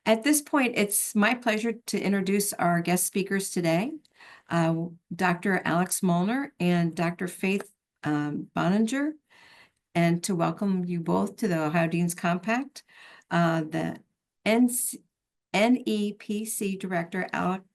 At this point, it's my pleasure to introduce our guest speakers today, Dr. Alex Molnar and Dr. Faith Boninger, and to welcome you both to the Ohio Dean's Compact. The NEPC Director,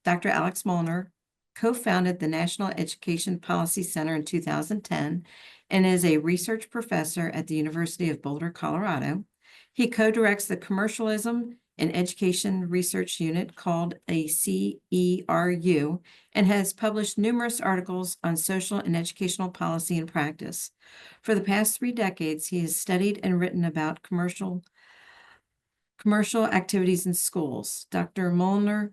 Dr. Alex Molnar, co-founded the National Education Policy Center in 2010 and is a research professor at the University of Boulder, Colorado. He co-directs the Commercialism in Education Research Unit called a CERU and has published numerous articles on social and educational policy and practice. For the past 3 decades, he has studied and written about commercial activities in schools. Dr. Molnar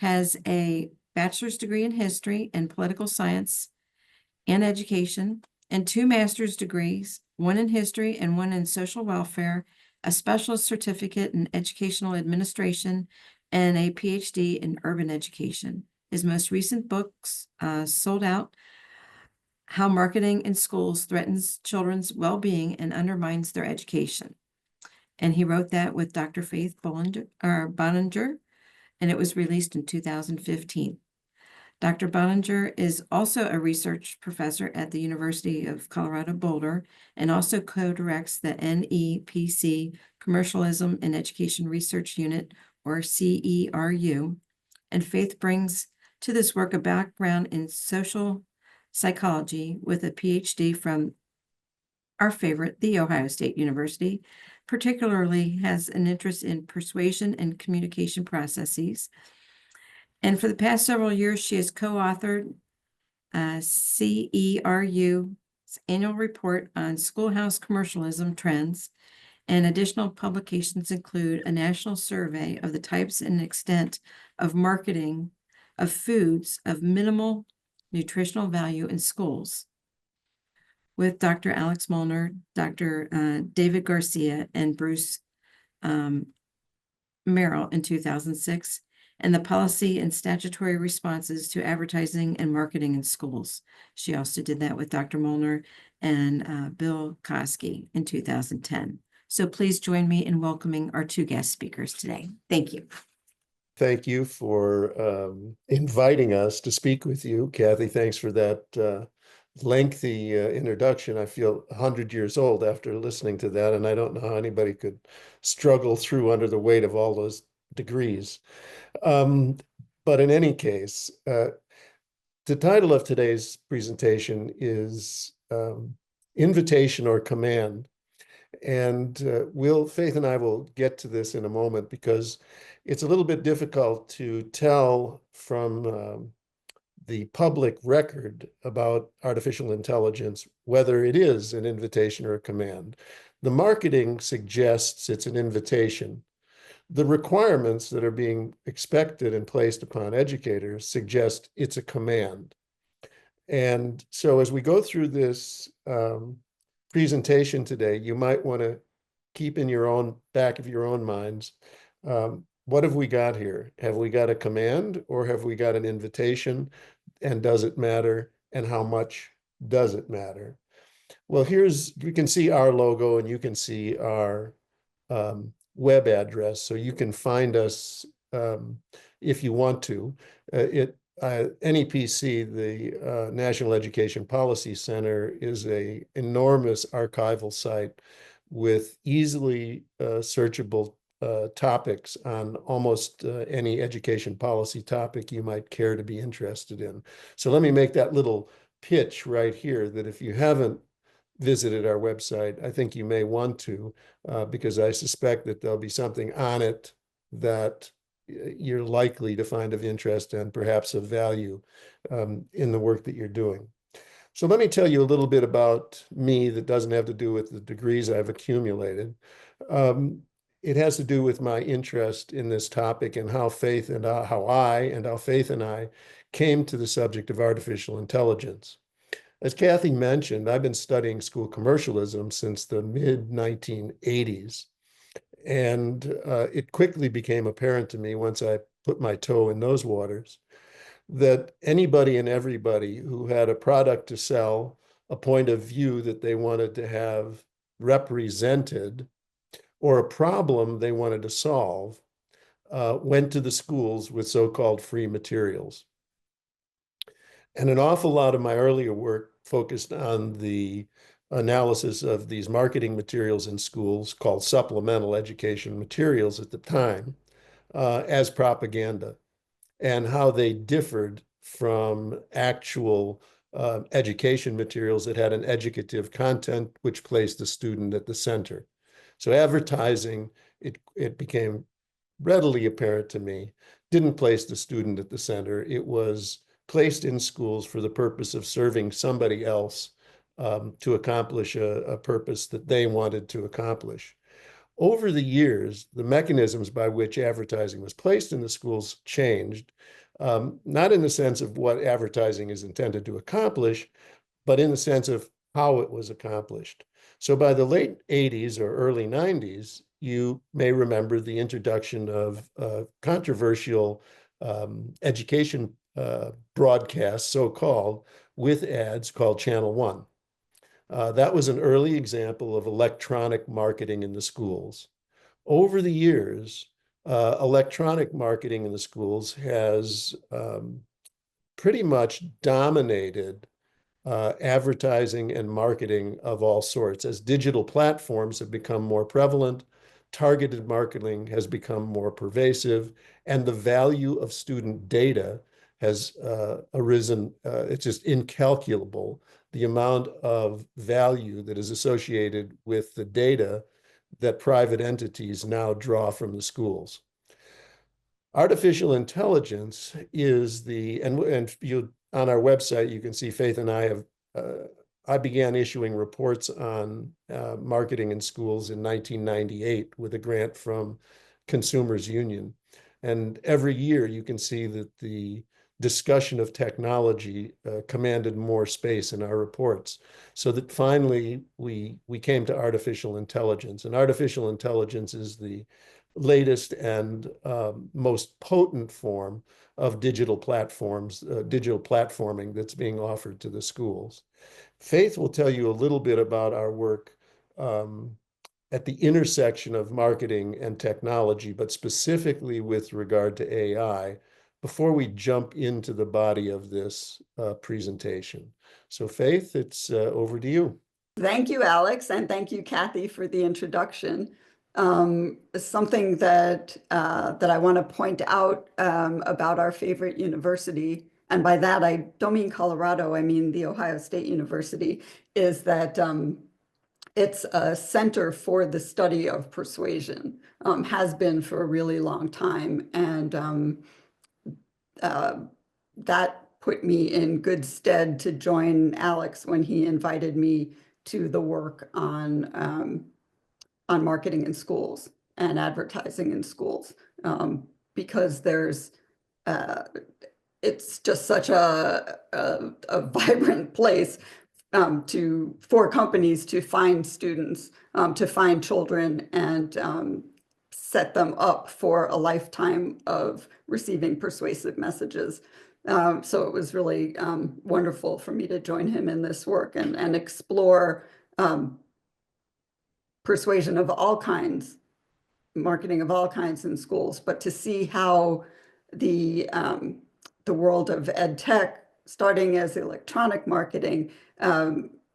has a bachelor's degree in history and political science and education, and 2 master's degrees, one in history and one in social welfare, a specialist certificate in educational administration, and a PhD in urban education. His most recent books, Sold Out, How Marketing in Schools Threatens Children's Well-Being and Undermines Their Education. And he wrote that with Dr. Faith Boninger, and it was released in 2015. Dr. Boninger is also a research professor at the University of Colorado Boulder and also co-directs the NEPC Commercialism and Education Research Unit, or CERU. And Faith brings to this work a background in social psychology with a PhD from our favorite, The Ohio State University, particularly has an interest in persuasion and communication processes. And for the past several years, she has co-authored CERU's annual report on schoolhouse commercialism trends, and additional publications include a national survey of the types and extent of marketing of foods of minimal nutritional value in schools, with Dr. Alex Molnar, Dr. David Garcia, and Bruce Merrill in 2006, and the policy and statutory responses to advertising and marketing in schools. She also did that with Dr. Molnar and Bill Koski in 2010. So please join me in welcoming our 2 guest speakers today. Thank you. Thank you for inviting us to speak with you. Kathy, thanks for that lengthy introduction. I feel 100 years old after listening to that, and I don't know how anybody could struggle through under the weight of all those degrees. But in any case, the title of today's presentation is Invitation or Command. And Faith and I will get to this in a moment because it's a little bit difficult to tell from the public record about artificial intelligence whether it is an invitation or a command. The marketing suggests it's an invitation. The requirements that are being expected and placed upon educators suggest it's a command. And so as we go through this presentation today, you might want to keep in your own back of your own minds, what have we got here? Have we got a command or have we got an invitation? And does it matter? And how much does it matter? Well, you can see our logo and you can see our web address, so you can find us if you want to. NEPC, the National Education Policy Center, is an enormous archival site with easily searchable topics on almost any education policy topic you might care to be interested in. So let me make that little pitch right here that if you haven't visited our website, I think you may want to, because I suspect that there'll be something on it that you're likely to find of interest and perhaps of value in the work that you're doing. So let me tell you a little bit about me that doesn't have to do with the degrees I've accumulated. It has to do with my interest in this topic and how Faith and I came to the subject of artificial intelligence. As Kathy mentioned, I've been studying school commercialism since the mid-1980s. And it quickly became apparent to me once I put my toe in those waters that anybody and everybody who had a product to sell, a point of view that they wanted to have represented, or a problem they wanted to solve, went to the schools with so-called free materials. And an awful lot of my earlier work focused on the analysis of these marketing materials in schools called supplemental education materials at the time as propaganda, and how they differed from actual education materials that had an educative content which placed the student at the center. So advertising, it became readily apparent to me, didn't place the student at the center. It was placed in schools for the purpose of serving somebody else to accomplish a purpose that they wanted to accomplish. Over the years, the mechanisms by which advertising was placed in the schools changed, not in the sense of what advertising is intended to accomplish, but in the sense of how it was accomplished. So by the late 80s or early 90s, you may remember the introduction of controversial education broadcasts, so-called, with ads called Channel One. That was an early example of electronic marketing in the schools. Over the years, electronic marketing in the schools has pretty much dominated advertising and marketing of all sorts. As digital platforms have become more prevalent, targeted marketing has become more pervasive, and the value of student data has arisen. It's just incalculable, the amount of value that is associated with the data that private entities now draw from the schools. Artificial intelligence is and you, on our website, you can see Faith and I have, I began issuing reports on marketing in schools in 1998 with a grant from Consumers Union. And every year you can see that the discussion of technology commanded more space in our reports. So that finally we came to artificial intelligence. And artificial intelligence is the latest and most potent form of digital platforms, digital platforming that's being offered to the schools. Faith will tell you a little bit about our work at the intersection of marketing and technology, but specifically with regard to AI, before we jump into the body of this presentation. So Faith, it's over to you. Thank you, Alex, and thank you, Kathy, for the introduction. Something that I want to point out about our favorite university, and by that I don't mean Colorado, I mean the Ohio State University, is that it's a center for the study of persuasion, has been for a really long time, and that put me in good stead to join Alex when he invited me to the work on marketing in schools and advertising in schools, because there's it's just such a vibrant place for companies to find students, to find children, and set them up for a lifetime of receiving persuasive messages. So it was really wonderful for me to join him in this work and explore persuasion of all kinds, marketing of all kinds in schools, but to see how the world of ed tech, starting as electronic marketing,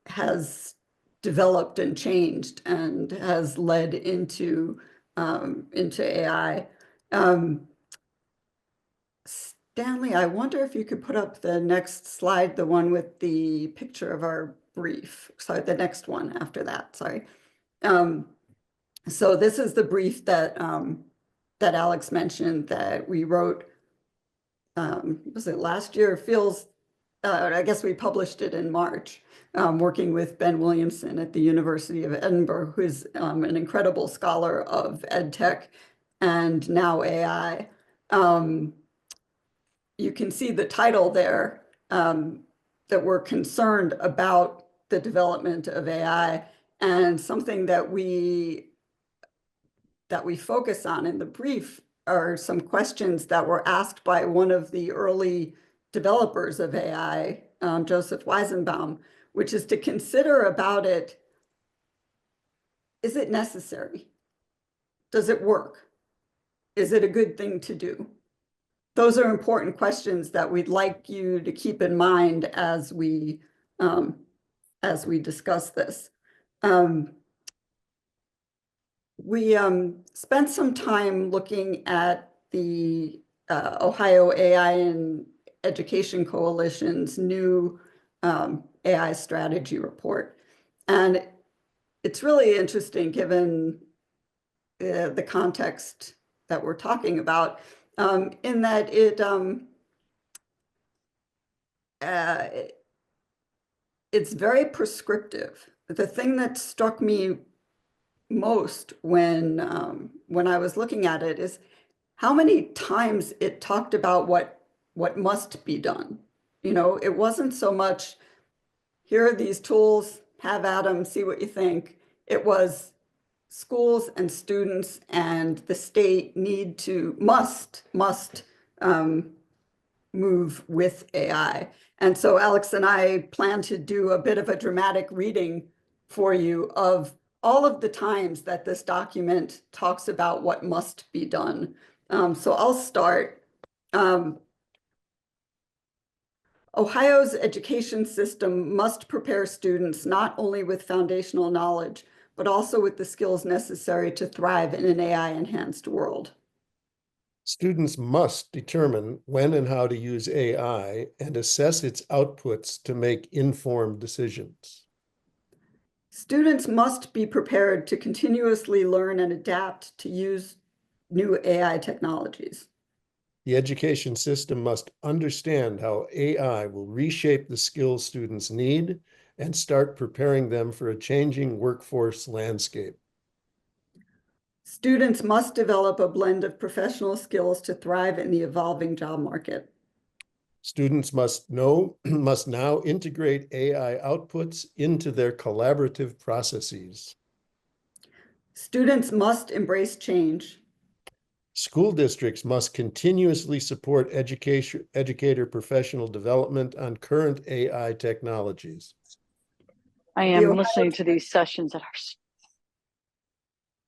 has developed and changed and has led into AI. Stanley, I wonder if you could put up the next slide, the one with the picture of our brief. Sorry, the next one after that, sorry. So this is the brief that that Alex mentioned that we wrote, was it last year? Feels, I guess we published it in March, working with Ben Williamson at the University of Edinburgh, who's an incredible scholar of ed tech and now AI. You can see the title there, that we're concerned about the development of AI, and something that we focus on in the brief are some questions that were asked by one of the early developers of AI, Joseph Weizenbaum, which is to consider about it, is it necessary? Does it work? is it a good thing to do? Those are important questions that we'd like you to keep in mind as we discuss this. We spent some time looking at the Ohio AI and Education Coalition's new AI strategy report. And it's really interesting given the context that we're talking about, in that it's very prescriptive. The thing that struck me most when I was looking at it is how many times it talked about what must be done. You know, it wasn't so much, here are these tools, have at them, see what you think. It was schools and students and the state must move with AI. And so Alex and I plan to do a bit of a dramatic reading for you of all of the times that this document talks about what must be done. So I'll start. Ohio's education system must prepare students not only with foundational knowledge, but also with the skills necessary to thrive in an AI-enhanced world. Students must determine when and how to use AI and assess its outputs to make informed decisions. Students must be prepared to continuously learn and adapt to use new AI technologies. The education system must understand how AI will reshape the skills students need and start preparing them for a changing workforce landscape. Students must develop a blend of professional skills to thrive in the evolving job market. Students must now integrate AI outputs into their collaborative processes. Students must embrace change. School districts must continuously support educator professional development on current AI technologies. I The am Ohio- listening to these sessions that are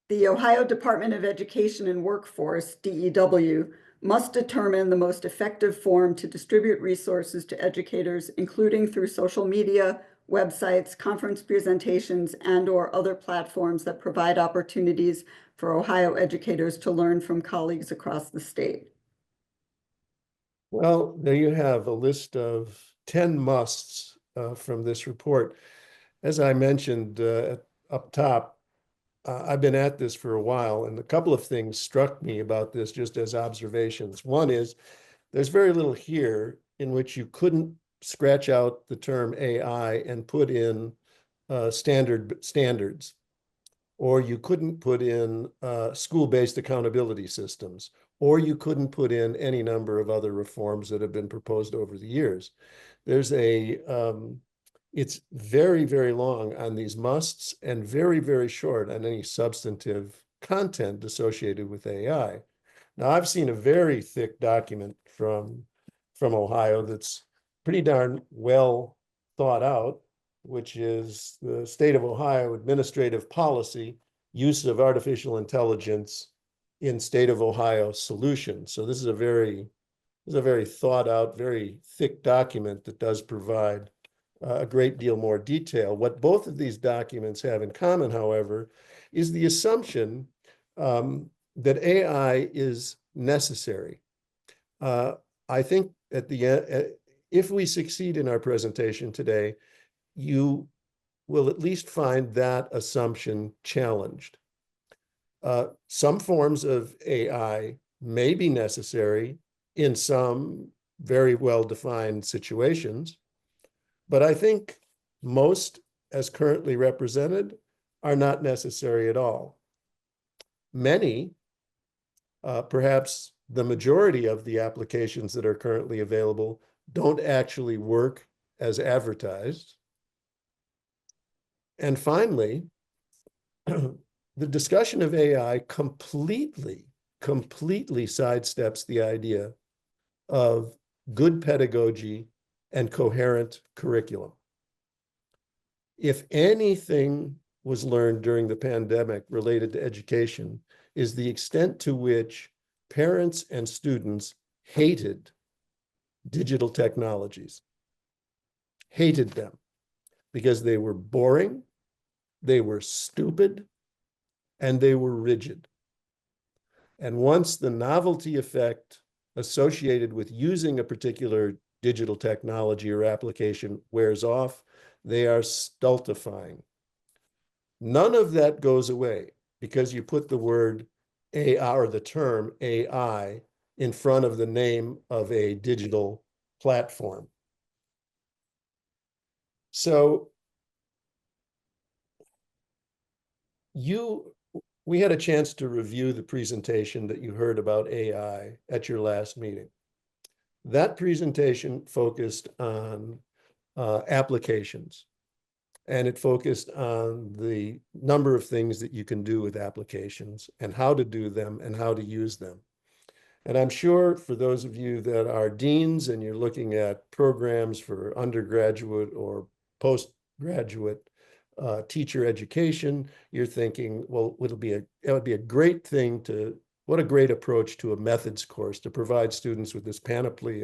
The Ohio Department of Education and Workforce, DEW, must determine the most effective form to distribute resources to educators, including through social media, websites, conference presentations, and/or other platforms that provide opportunities for Ohio educators to learn from colleagues across the state. Well, there you have a list of 10 musts from this report. As I mentioned up top, I've been at this for a while, and a couple of things struck me about this just as observations. One is there's very little here in which you couldn't scratch out the term AI and put in standards, or you couldn't put in school-based accountability systems, or you couldn't put in any number of other reforms that have been proposed over the years. There's it's very, very long on these musts and very, very short on any substantive content associated with AI. Now, I've seen a very thick document from Ohio that's pretty darn well thought out, which is the State of Ohio Administrative Policy, Use of Artificial Intelligence in State of Ohio Solutions. So this is a very thought out, very thick document that does provide a great deal more detail. What both of these documents have in common, however, is the assumption that AI is necessary. I think at the end, if we succeed in our presentation today, you will at least find that assumption challenged. Some forms of AI may be necessary in some very well-defined situations, but I think most, as currently represented, are not necessary at all. Many, perhaps the majority of the applications that are currently available, don't actually work as advertised. And finally, the discussion of AI completely sidesteps the idea of good pedagogy and coherent curriculum. If anything was learned during the pandemic related to education, is the extent to which parents and students hated digital technologies, hated them because they were boring, they were stupid, and they were rigid. And once the novelty effect associated with using a particular digital technology or application wears off, they are stultifying. None of that goes away because you put the word AI or the term AI in front of the name of a digital platform. So we had a chance to review the presentation that you heard about AI at your last meeting. That presentation focused on applications, and it focused on the number of things that you can do with applications and how to do them and how to use them. And I'm sure for those of you that are deans and you're looking at programs for undergraduate or postgraduate teacher education, you're thinking, well, it would be a great thing what a great approach to a methods course to provide students with this panoply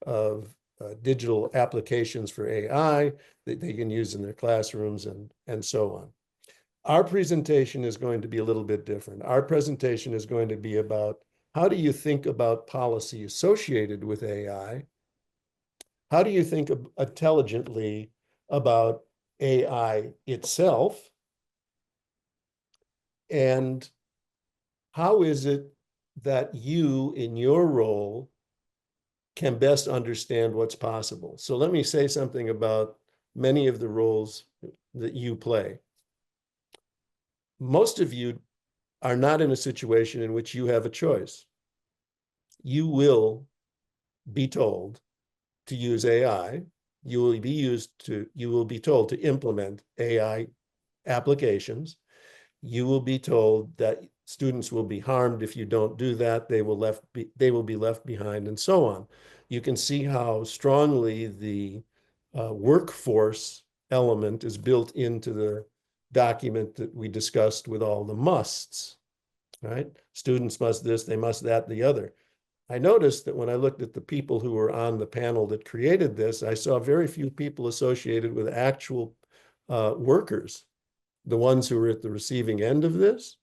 of digital applications for AI that they can use in their classrooms and so on. Our presentation is going to be a little bit different. Our presentation is going to be about how do you think about policy associated with AI? How do you think intelligently about AI itself? And how is it that you, in your role, can best understand what's possible? So let me say something about many of the roles that you play. Most of you are not in a situation in which you have a choice. You will be told to use AI. You will be told to implement AI applications. You will be told that students will be harmed if you don't do that. They will be left behind, and so on. You can see how strongly the workforce element is built into the document that we discussed with all the musts, right? Students must this, they must that, the other. I noticed that when I looked at the people who were on the panel that created this, I saw very few people associated with actual workers, the ones who were at the receiving end of this.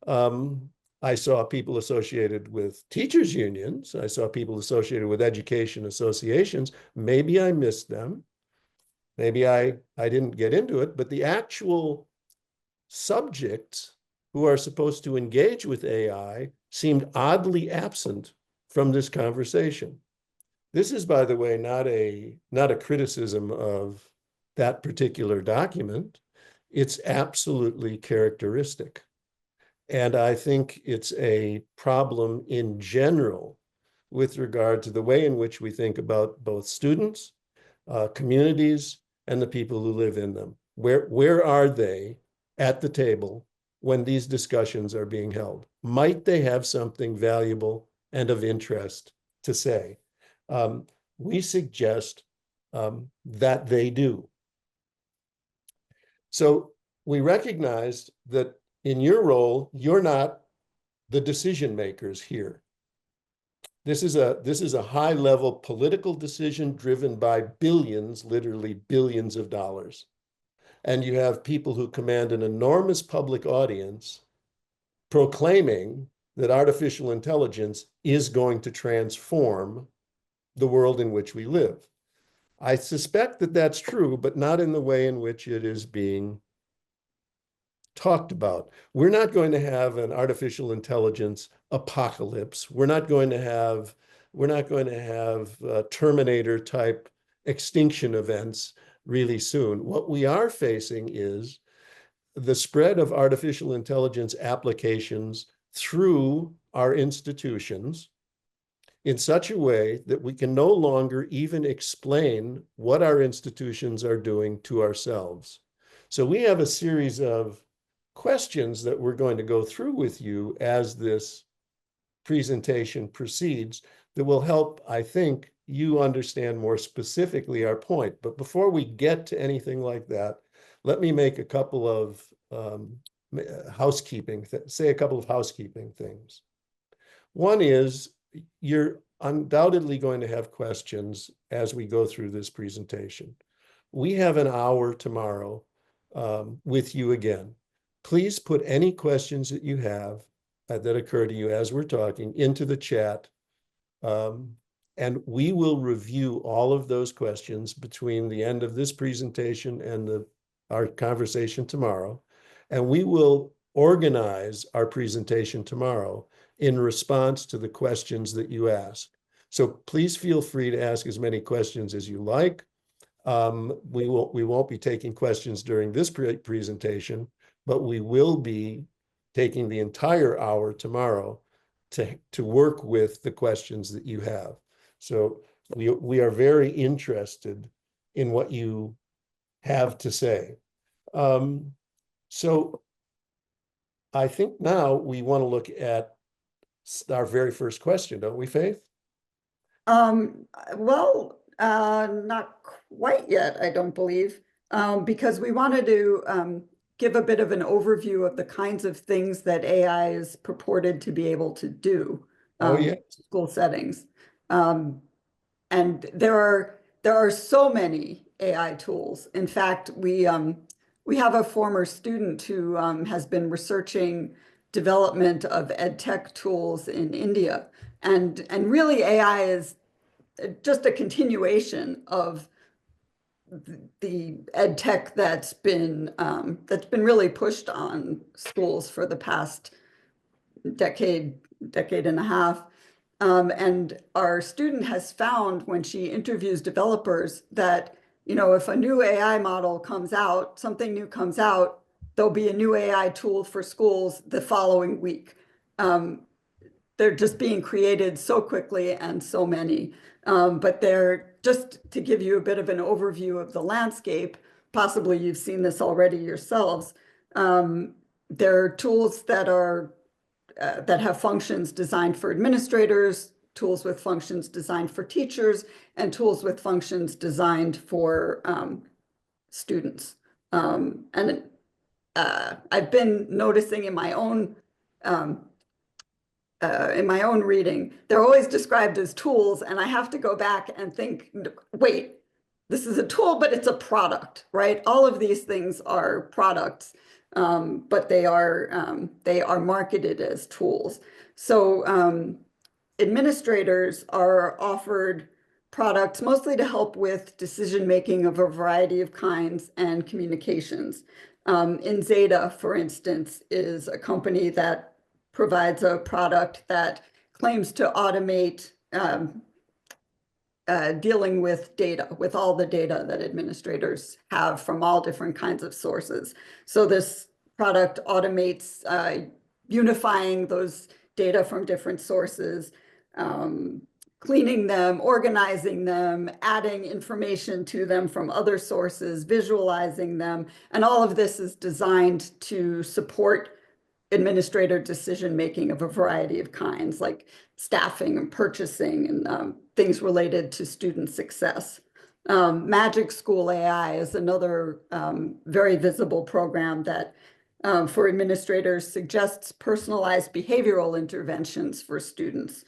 I saw people associated with teachers' unions. I saw people associated with education associations. Maybe I missed them. Maybe I didn't get into it, but the actual subjects who are supposed to engage with AI seemed oddly absent from this conversation. This is, by the way, not a criticism of that particular document. It's absolutely characteristic. And I think it's a problem in general with regard to the way in which we think about both students, communities, and the people who live in them. Where are they at the table when these discussions are being held? Might they have something valuable and of interest to say? We suggest that they do. So we recognized that in your role, you're not the decision makers here. This is a high-level political decision driven by billions, literally billions of dollars. And you have people who command an enormous public audience proclaiming that artificial intelligence is going to transform the world in which we live. I suspect that that's true, but not in the way in which it is being talked about. We're not going to have an artificial intelligence apocalypse. We're not going to have Terminator type extinction events really soon. What we are facing is the spread of artificial intelligence applications through our institutions in such a way that we can no longer even explain what our institutions are doing to ourselves. So we have a series of questions that we're going to go through with you as this presentation proceeds that will help, I think, you understand more specifically our point. But before we get to anything like that, let me make a couple of housekeeping things. One is you're undoubtedly going to have questions as we go through this presentation. We have an hour tomorrow with you again. Please put any questions that you have that occur to you as we're talking into the chat. And we will review all of those questions between the end of this presentation and our conversation tomorrow. And we will organize our presentation tomorrow in response to the questions that you ask. So please feel free to ask as many questions as you like. We won't be taking questions during this presentation, but we will be taking the entire hour tomorrow to work with the questions that you have. So we are very interested in what you have to say. So I think now we want to look at our very first question, don't we, Faith? Well, not quite yet, I don't believe, because we wanted to give a bit of an overview of the kinds of things that AI is purported to be able to do in school settings. And there are so many AI tools. In fact, we have a former student who has been researching development of ed tech tools in India. And really AI is just a continuation of the ed tech that's been really pushed on schools for the past decade and a half. And our student has found when she interviews developers that, if a new AI model comes out, something new comes out, there'll be a new AI tool for schools the following week. They're just being created so quickly and so many. But they're, just to give you a bit of an overview of the landscape, possibly you've seen this already yourselves. There are tools that have functions designed for administrators, tools with functions designed for teachers, and tools with functions designed for students. And I've been noticing in my own reading, they're always described as tools, and I have to go back and think, wait, this is a tool, but it's a product, right? All of these things are products, but they are marketed as tools. So administrators are offered products mostly to help with decision-making of a variety of kinds and communications. Zeta, for instance, is a company that provides a product that claims to automate dealing with data, with all the data that administrators have from all different kinds of sources. So this product automates unifying those data from different sources, cleaning them, organizing them, adding information to them from other sources, visualizing them. And all of this is designed to support administrator decision-making of a variety of kinds, like staffing and purchasing and things related to student success. Magic School AI is another very visible program that for administrators suggests personalized behavioral interventions for students.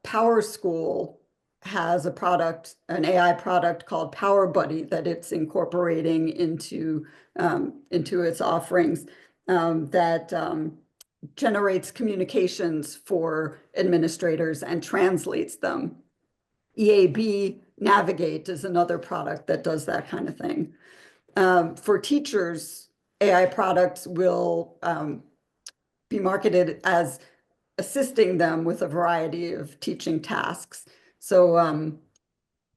Power School has a product, an AI product called Power Buddy that it's incorporating into its offerings that generates communications for administrators and translates them. EAB Navigate is another product that does that kind of thing. For teachers, AI products will be marketed as assisting them with a variety of teaching tasks. So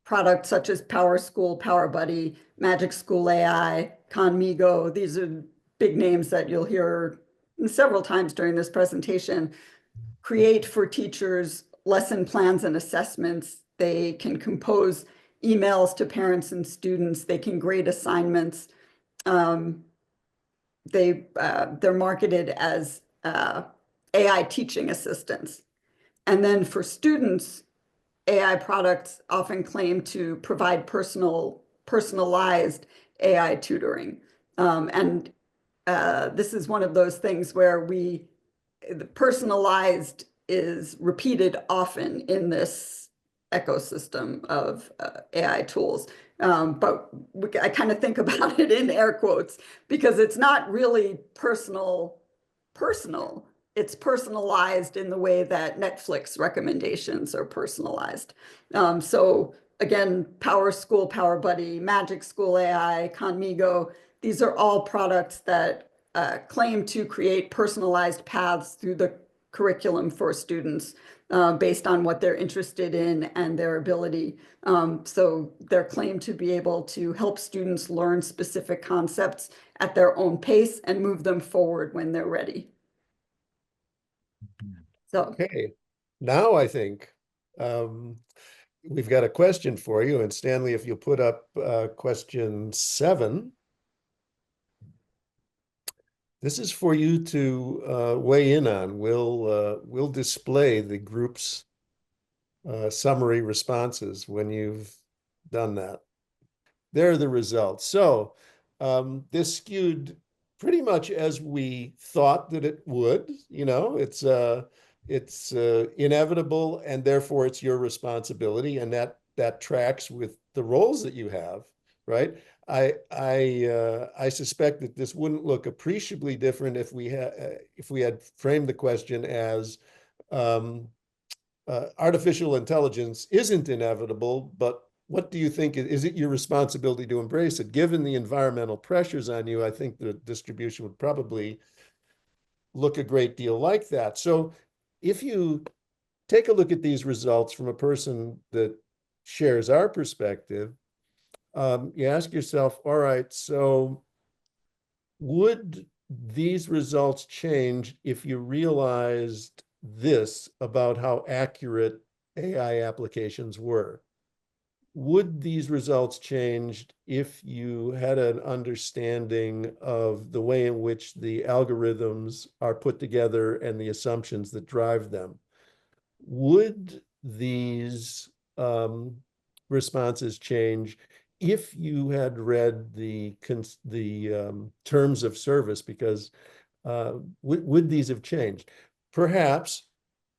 products such as Power School, Power Buddy, Magic School AI, Conmigo, these are big names that you'll hear several times during this presentation, create for teachers lesson plans and assessments. They can compose emails to parents and students. They can grade assignments. They're marketed as AI teaching assistants. And then for students, AI products often claim to provide personalized AI tutoring. And this is one of those things where we the personalized is repeated often in this ecosystem of AI tools. But I kind of think about it in air quotes because it's not really personal. It's personalized in the way that Netflix recommendations are personalized. So again, Power School, Power Buddy, Magic School AI, Conmigo, these are all products that claim to create personalized paths through the curriculum for students based on what they're interested in and their ability. So they're claimed to be able to help students learn specific concepts at their own pace and move them forward when they're ready. So, Okay, now I think we've got a question for you. And Stanley, if you'll put up question 7. This is for you to weigh in on. We'll display the group's summary responses when you've done that. There are the results. So this skewed pretty much as we thought that it would. You know, it's inevitable, and therefore it's your responsibility, and that tracks with the roles that you have, right? I suspect that this wouldn't look appreciably different if we had framed the question as artificial intelligence isn't inevitable, but what do you think? Is it your responsibility to embrace it? Given the environmental pressures on you, I think the distribution would probably look a great deal like that. So if you take a look at these results from a person that shares our perspective, you ask yourself, all right, so would these results change if you realized this about how accurate AI applications were? Would these results change if you had an understanding of the way in which the algorithms are put together and the assumptions that drive them? Would these responses change if you had read the terms of service? Because would these have changed? Perhaps,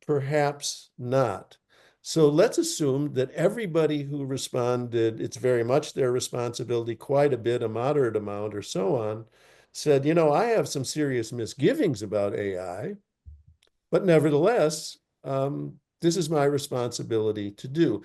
perhaps not. So let's assume that everybody who responded, it's very much their responsibility, quite a bit, a moderate amount, or so on, said, you know, I have some serious misgivings about AI, but nevertheless, this is my responsibility to do.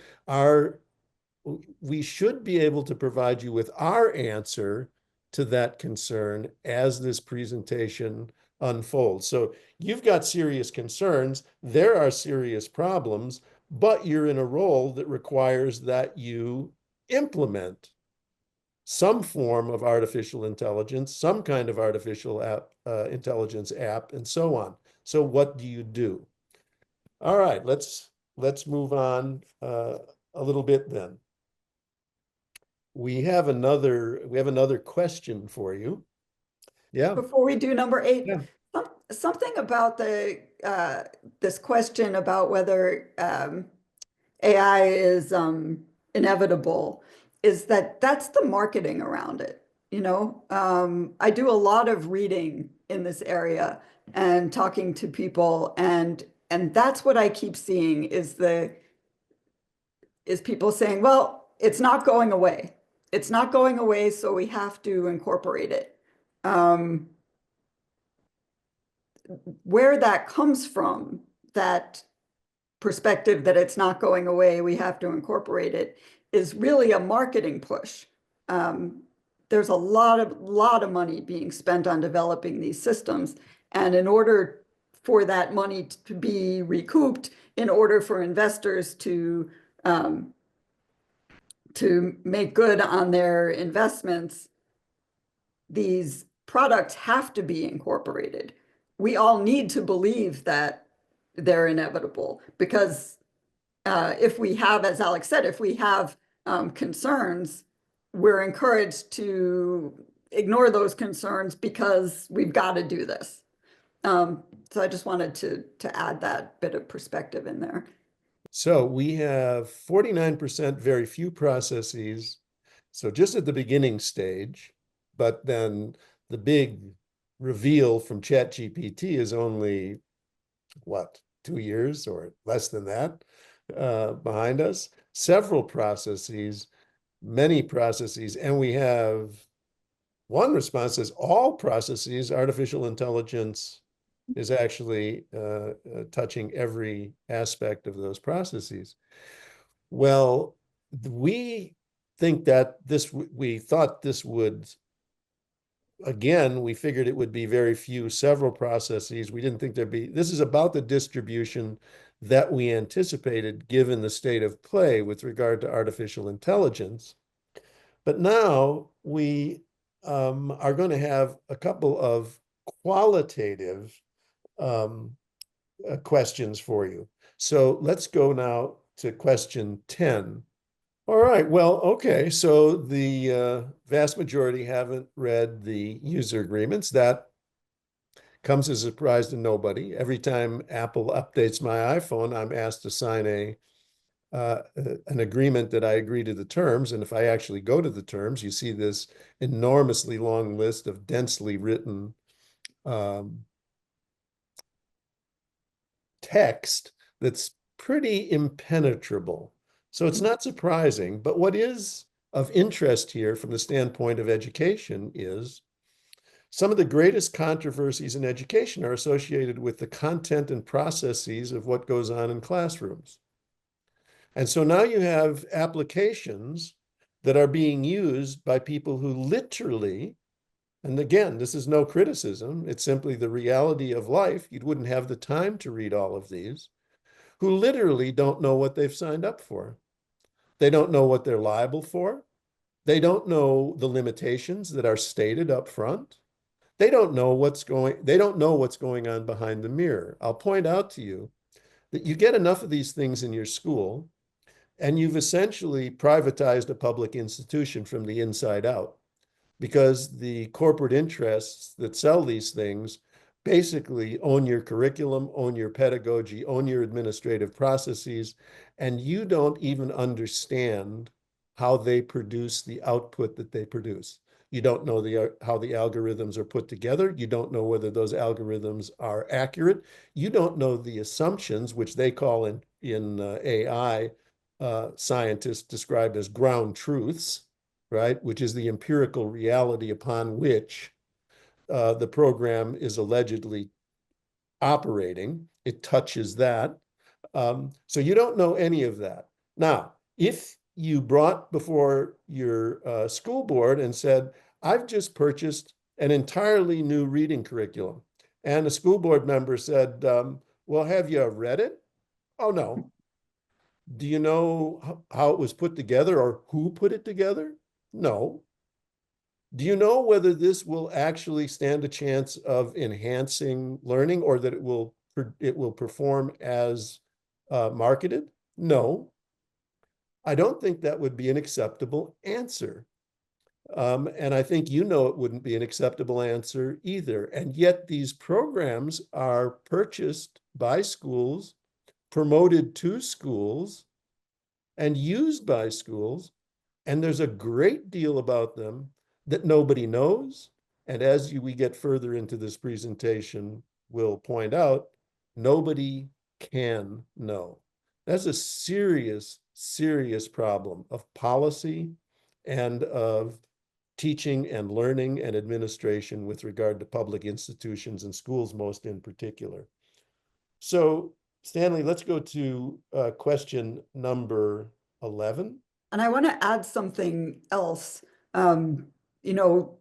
We should be able to provide you with our answer to that concern as this presentation unfolds. So you've got serious concerns, there are serious problems, but you're in a role that requires that you implement some form of artificial intelligence, some kind of artificial intelligence app, and so on. So what do you do? All right, let's move on a little bit then. We have another question for you. Yeah. before we do number 8, Yeah. something about this question about whether AI is inevitable is that's the marketing around it. You know, I do a lot of reading in this area and talking to people, and that's what I keep seeing is people saying, well, it's not going away. It's not going away, so we have to incorporate it. Where that comes from, that perspective that it's not going away, we have to incorporate it, is really a marketing push. There's a lot of money being spent on developing these systems, and in order for that money to be recouped, in order for investors to make good on their investments, these products have to be incorporated. We all need to believe that they're inevitable because if we have, as Alex said, if we have concerns, we're encouraged to ignore those concerns because we've got to do this. So I just wanted to add that bit of perspective in there. So we have 49% very few processes. So just at the beginning stage, but then the big reveal from ChatGPT is only what, 2 years or less than that behind us. Several processes, many processes, and we have one response says all processes, artificial intelligence is actually touching every aspect of those processes. Well, we think that we thought this would, again, we figured it would be very few, several processes. We didn't think there'd be, this is about the distribution that we anticipated given the state of play with regard to artificial intelligence. But now we are going to have a couple of qualitative questions for you. So let's go now to question 10. All right, well, okay, so the vast majority haven't read the user agreements. That comes as a surprise to nobody. Every time Apple updates my iPhone, I'm asked to sign an agreement that I agree to the terms. And if I actually go to the terms, you see this enormously long list of densely written text that's pretty impenetrable. So it's not surprising. But what is of interest here from the standpoint of education is some of the greatest controversies in education are associated with the content and processes of what goes on in classrooms. And so now you have applications that are being used by people who literally, and again, this is no criticism, it's simply the reality of life. You wouldn't have the time to read all of these, who literally don't know what they've signed up for. They don't know what they're liable for. They don't know the limitations that are stated up front. They don't know what's going on behind the mirror. I'll point out to you that you get enough of these things in your school, and you've essentially privatized a public institution from the inside out, because the corporate interests that sell these things basically own your curriculum, own your pedagogy, own your administrative processes, and you don't even understand how they produce the output that they produce. You don't know how the algorithms are put together. You don't know whether those algorithms are accurate. You don't know the assumptions, which they call in AI, scientists described as ground truths, right? Which is the empirical reality upon which the program is allegedly operating. It touches that. So you don't know any of that. Now, if you brought before your school board and said, I've just purchased an entirely new reading curriculum, and a school board member said, well, have you read it? Oh, no. Do you know how it was put together or who put it together? No. Do you know whether this will actually stand a chance of enhancing learning, or that it will perform as marketed? No. I don't think that would be an acceptable answer. And I think it wouldn't be an acceptable answer either. And yet these programs are purchased by schools, promoted to schools, and used by schools. And there's a great deal about them that nobody knows. And as we get further into this presentation, we'll point out, nobody can know. That's a serious, serious problem of policy and of teaching and learning and administration with regard to public institutions and schools, most in particular. So, Stanley, let's go to question number 11. And I want to add something else. You know,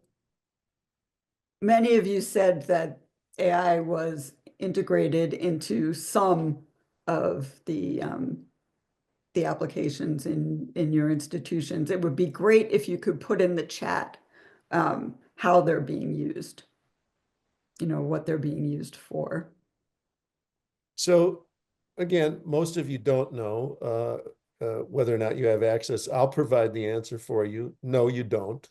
many of you said that AI was integrated into some of the applications in your institutions. It would be great if you could put in the chat how they're being used, what they're being used for. So again, most of you don't know whether or not you have access. I'll provide the answer for you. No, you don't.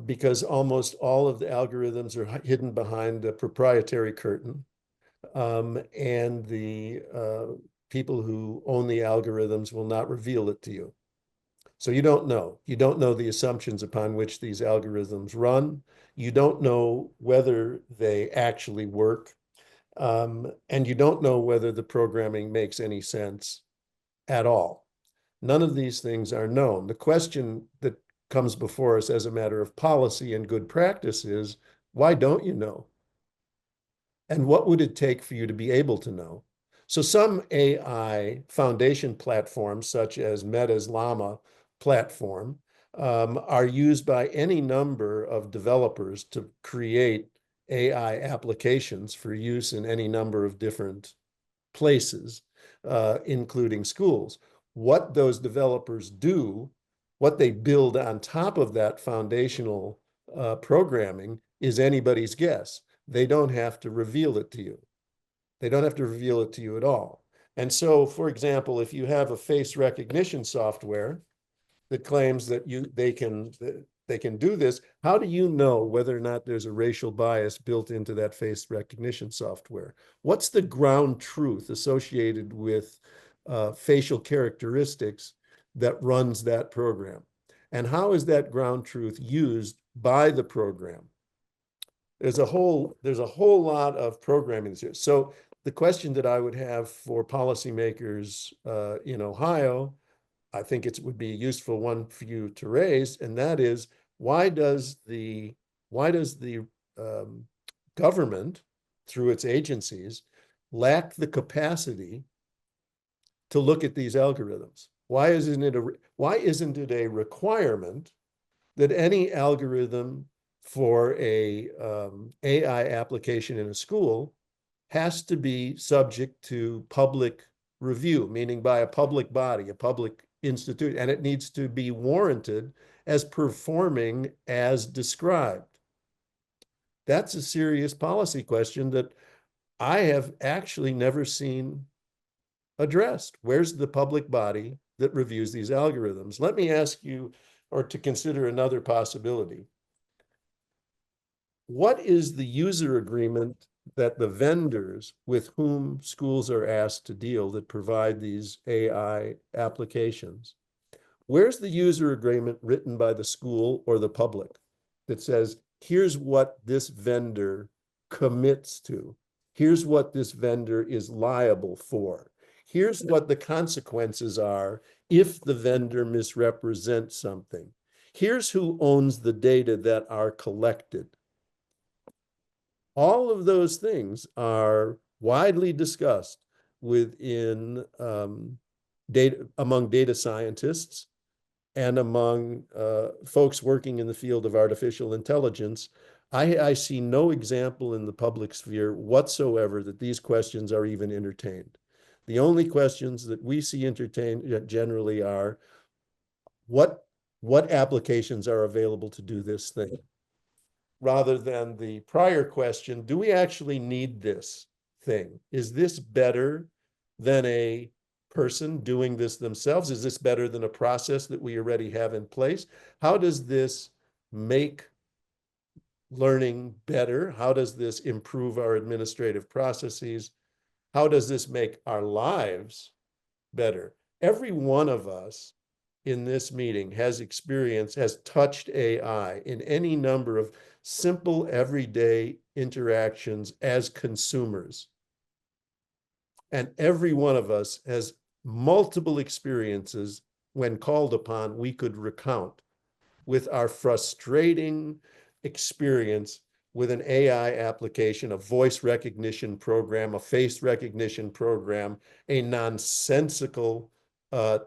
Because almost all of the algorithms are hidden behind a proprietary curtain. And the people who own the algorithms will not reveal it to you. So you don't know. You don't know the assumptions upon which these algorithms run. You don't know whether they actually work. and you don't know whether the programming makes any sense at all. None of these things are known. The question that comes before us as a matter of policy and good practice is, why don't you know? And what would it take for you to be able to know? So some AI foundation platforms, such as Meta's Llama platform, are used by any number of developers to create AI applications for use in any number of different places, including schools. What those developers do, what they build on top of that foundational programming is anybody's guess. They don't have to reveal it to you. They don't have to reveal it to you at all. And so, for example, if you have a face recognition software that claims that they can do this, how do you know whether or not there's a racial bias built into that face recognition software? What's the ground truth associated with facial characteristics that runs that program? And how is that ground truth used by the program? There's a whole lot of programming here. So the question that I would have for policymakers in Ohio, I think it would be a useful one for you to raise, and that is, why does the government, through its agencies, lack the capacity to look at these algorithms? Why isn't it a requirement that any algorithm for a AI application in a school has to be subject to public review, meaning by a public body, a public institute, and it needs to be warranted as performing as described? That's a serious policy question that I have actually never seen addressed. Where's the public body that reviews these algorithms? Let me ask you, or to consider another possibility. What is the user agreement that the vendors with whom schools are asked to deal that provide these AI applications? Where's the user agreement written by the school or the public that says, here's what this vendor commits to. Here's what this vendor is liable for. Here's what the consequences are if the vendor misrepresents something. Here's who owns the data that are collected. All of those things are widely discussed within among data scientists and among folks working in the field of artificial intelligence. I see no example in the public sphere whatsoever that these questions are even entertained. The only questions that we see entertained generally are, what applications are available to do this thing? Rather than the prior question, do we actually need this thing? Is this better than a person doing this themselves? Is this better than a process that we already have in place? How does this make learning better? How does this improve our administrative processes? How does this make our lives better? Every one of us in this meeting has touched AI in any number of simple everyday interactions as consumers. And every one of us has multiple experiences when called upon we could recount with our frustrating experience with an AI application, a voice recognition program, a face recognition program, a nonsensical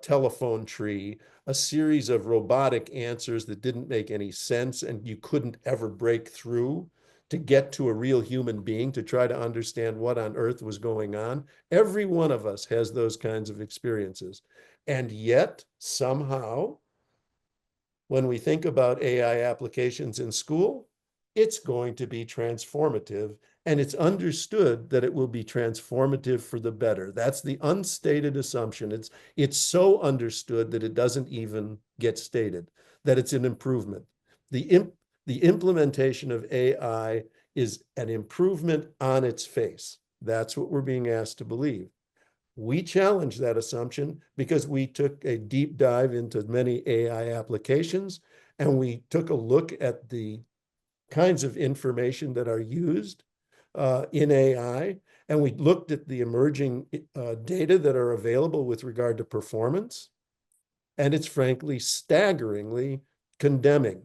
telephone tree, a series of robotic answers that didn't make any sense and you couldn't ever break through to get to a real human being to try to understand what on earth was going on. Every one of us has those kinds of experiences. And yet, somehow, when we think about AI applications in school, it's going to be transformative, and it's understood that it will be transformative for the better. That's the unstated assumption. It's so understood that it doesn't even get stated, that it's an improvement. The implementation of AI is an improvement on its face. That's what we're being asked to believe. We challenge that assumption because we took a deep dive into many AI applications, and we took a look at the kinds of information that are used in AI, and we looked at the emerging data that are available with regard to performance, and it's frankly staggeringly condemning.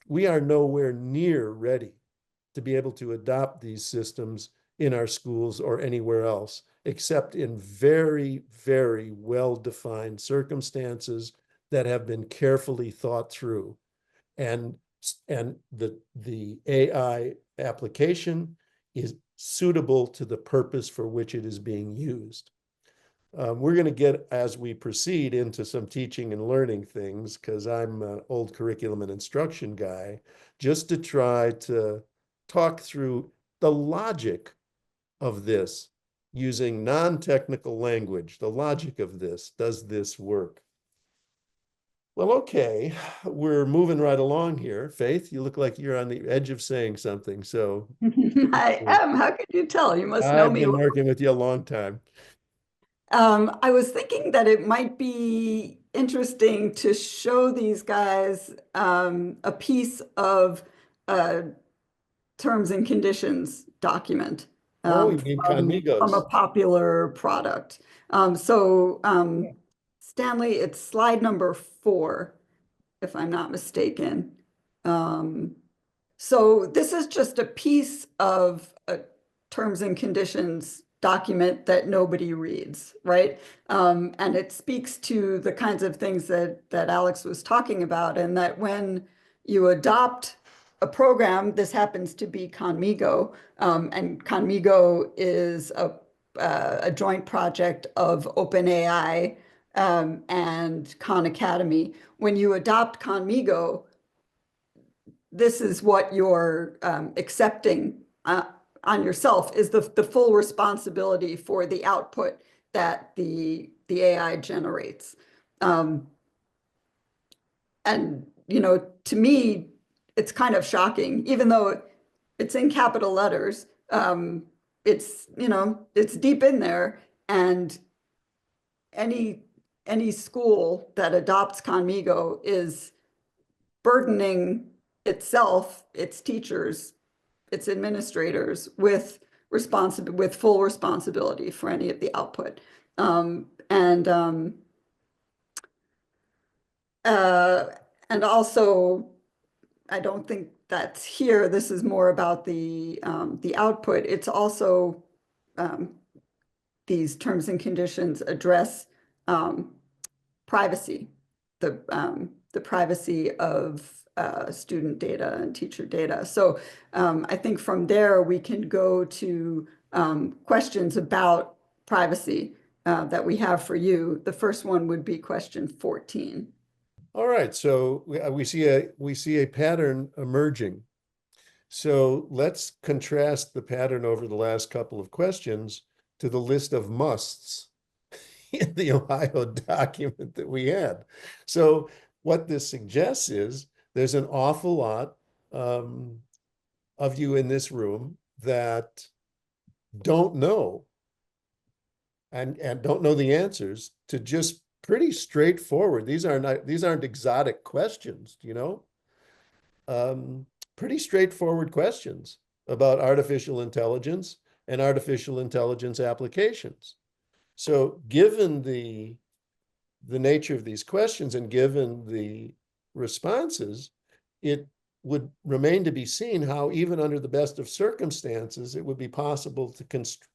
We are nowhere near ready to be able to adopt these systems in our schools or anywhere else, except in very, very well-defined circumstances that have been carefully thought through. And the AI application is suitable to the purpose for which it is being used. We're going to get, as we proceed, into some teaching and learning things, because I'm an old curriculum and instruction guy, just to try to talk through the logic of this using non-technical language. The logic of this, does this work? Well, okay, we're moving right along here. Faith, you look like you're on the edge of saying something, so. I am. How could you tell? You must know I've me. been working with you a long time. I was thinking that it might be interesting to show these guys a piece of a terms and conditions document Oh, you mean from a Conmigos? popular product. Stanley, it's slide number 4, if I'm not mistaken. So this is just a piece of a terms and conditions document that nobody reads, right? And it speaks to the kinds of things that Alex was talking about, and that when you adopt a program, this happens to be Conmigo, and Conmigo is a joint project of OpenAI and Khan Academy. When you adopt Conmigo, this is what you're accepting on yourself, is the full responsibility for the output that the AI generates. And, to me, it's kind of shocking, even though it's in capital letters. It's deep in there, and any school that adopts Conmigo is burdening itself, its teachers, its administrators with full responsibility for any of the output. And also, I don't think that's here. This is more about the output. It's also these terms and conditions address privacy, the privacy of student data and teacher data. So I think from there we can go to questions about privacy that we have for you. The first one would be question 14. All right, so we see a pattern emerging. So let's contrast the pattern over the last couple of questions to the list of musts in the Ohio document that we had. So what this suggests is there's an awful lot of you in this room that don't know and don't know the answers to just pretty straightforward. These aren't exotic questions, pretty straightforward questions about artificial intelligence and artificial intelligence applications. So given the nature of these questions and given the responses, it would remain to be seen how, even under the best of circumstances, it would be possible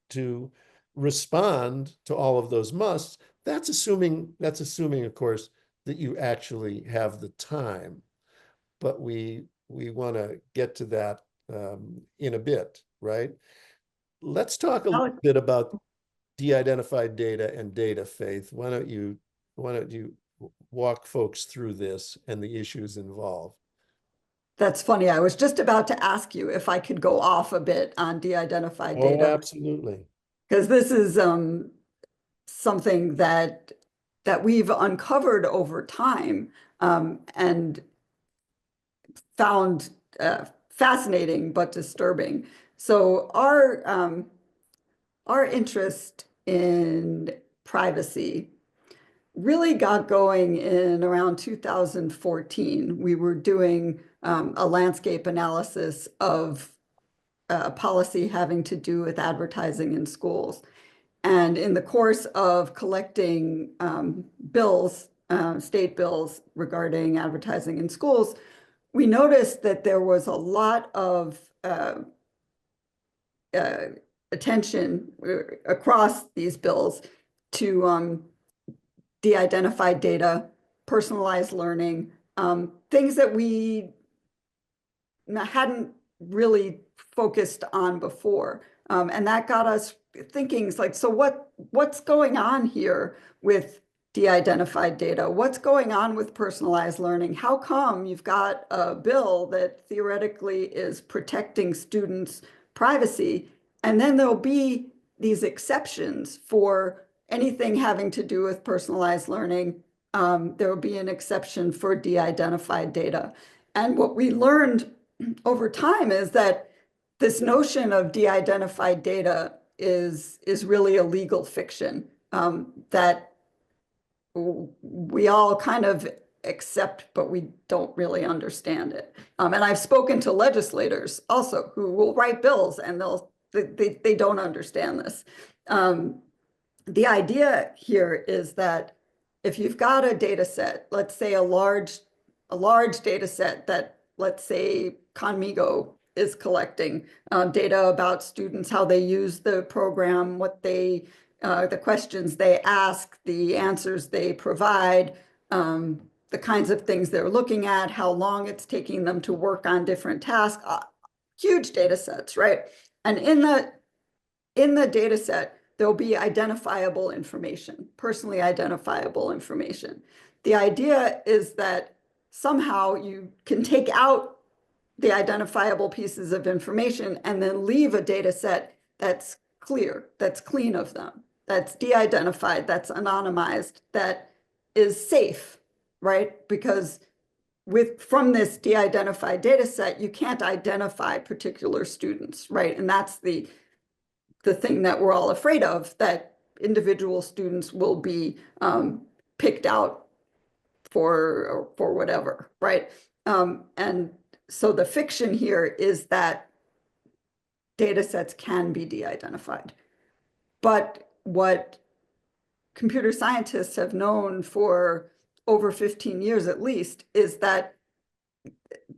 to respond to all of those musts. That's assuming, of course, that you actually have the time. But we want to get to that in a bit, right? Let's talk a little bit about de-identified data and data, Faith. Why don't you walk folks through this and the issues involved? That's funny. I was just about to ask you if I could go off a bit on de-identified Oh, data, absolutely. because this is something that we've uncovered over time and found fascinating but disturbing. So our interest in privacy really got going in around 2014. We were doing a landscape analysis of policy having to do with advertising in schools. And in the course of collecting bills, state bills regarding advertising in schools, we noticed that there was a lot of attention across these bills to de-identified data, personalized learning, things that we hadn't really focused on before. And that got us thinking, it's like, so what's going on here with de-identified data? What's going on with personalized learning? How come you've got a bill that theoretically is protecting students' privacy, and then there'll be these exceptions for anything having to do with personalized learning? There will be an exception for de-identified data. And what we learned over time is that this notion of de-identified data is really a legal fiction that we all kind of accept, but we don't really understand it. And I've spoken to legislators also who will write bills and they don't understand this. The idea here is that if you've got a data set, let's say a large data set that, let's say, Conmigo is collecting data about students, how they use the program, what they, the questions they ask, the answers they provide, the kinds of things they're looking at, how long it's taking them to work on different tasks, huge data sets, right? And in the data set, there'll be identifiable information, personally identifiable information. The idea is that somehow you can take out the identifiable pieces of information and then leave a data set that's clear, that's clean of them, that's de-identified, that's anonymized, that is safe, right? Because from this de-identified data set, you can't identify particular students, right? And that's the thing that we're all afraid of, that individual students will be picked out for whatever, right? And so the fiction here is that data sets can be de-identified. But what computer scientists have known for over 15 years at least is that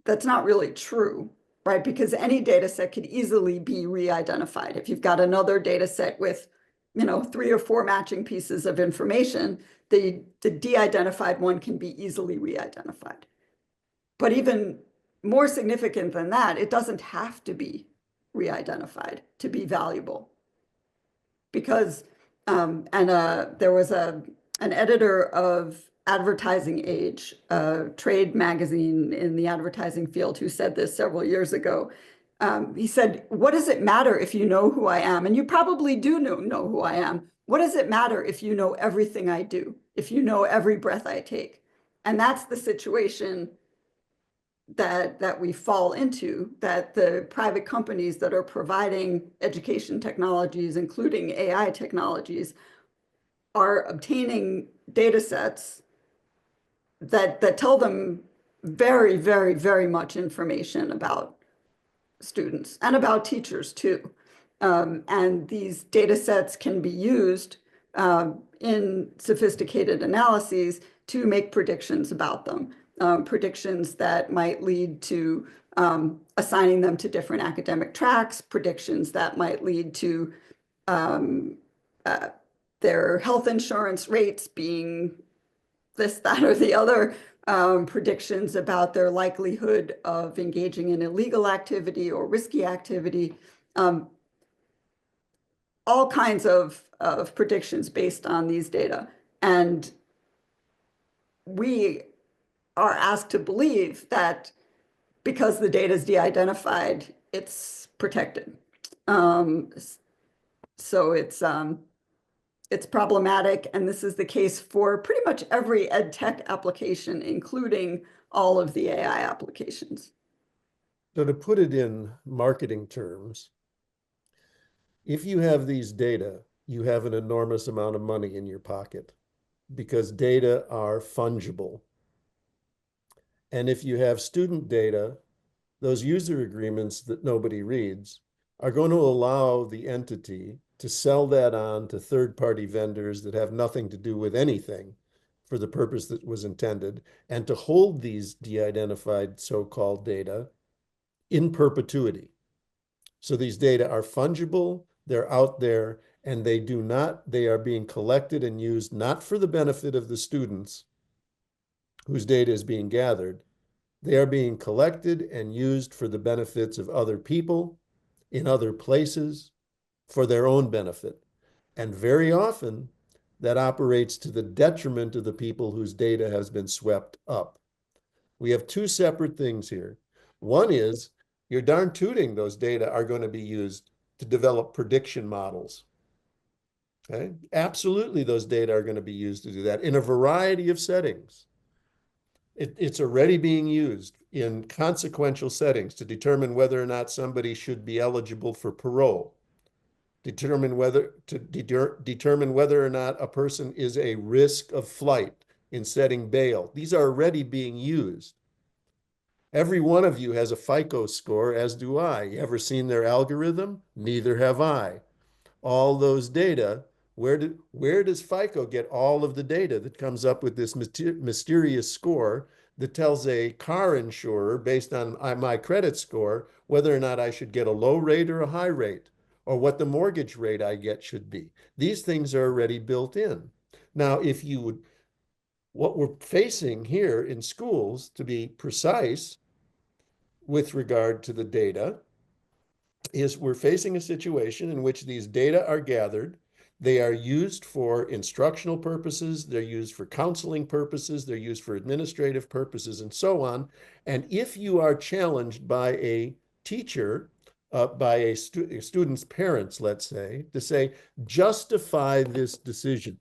that's not really true, right? Because any data set could easily be re-identified. If you've got another data set with, 3 or 4 matching pieces of information, the de-identified one can be easily re-identified. But even more significant than that, it doesn't have to be re-identified to be valuable. Because, there was an editor of Advertising Age, a trade magazine in the advertising field, who said this several years ago. He said, what does it matter if you know who I am? And you probably do know who I am. What does it matter if you know everything I do, if you know every breath I take? And that's the situation that we fall into, that the private companies that are providing education technologies, including AI technologies, are obtaining data sets that tell them very, very, very much information about students and about teachers too. And these data sets can be used in sophisticated analyses to make predictions about them, predictions that might lead to assigning them to different academic tracks, predictions that might lead to their health insurance rates being this, that, or the other, predictions about their likelihood of engaging in illegal activity or risky activity, all kinds of predictions based on these data. And we are asked to believe that because the data is de-identified, it's protected. So it's problematic, and this is the case for pretty much every ed tech application, including all of the AI applications. So to put it in marketing terms, if you have these data, you have an enormous amount of money in your pocket because data are fungible. And if you have student data, those user agreements that nobody reads, are going to allow the entity to sell that on to third-party vendors that have nothing to do with anything for the purpose that was intended, and to hold these de-identified so-called data in perpetuity. So these data are fungible, they're out there, and they are being collected and used not for the benefit of the students whose data is being gathered. They are being collected and used for the benefits of other people in other places for their own benefit. And very often that operates to the detriment of the people whose data has been swept up. We have two separate things here. One is you're darn tooting those data are going to be used to develop prediction models. Okay? Absolutely, those data are going to be used to do that in a variety of settings. It's already being used in consequential settings to determine whether or not somebody should be eligible for parole, determine whether or not a person is a risk of flight in setting bail. These are already being used. Every one of you has a FICO score, as do I. You ever seen their algorithm? Neither have I. All those data, where does FICO get all of the data that comes up with this mysterious score that tells a car insurer based on my credit score whether or not I should get a low rate or a high rate, or what the mortgage rate I get should be? These things are already built in. Now, what we're facing here in schools, to be precise with regard to the data, is we're facing a situation in which these data are gathered. They are used for instructional purposes, they're used for counseling purposes, they're used for administrative purposes, and so on. And if you are challenged by a teacher, by a student's parents, let's say, to say, justify this decision.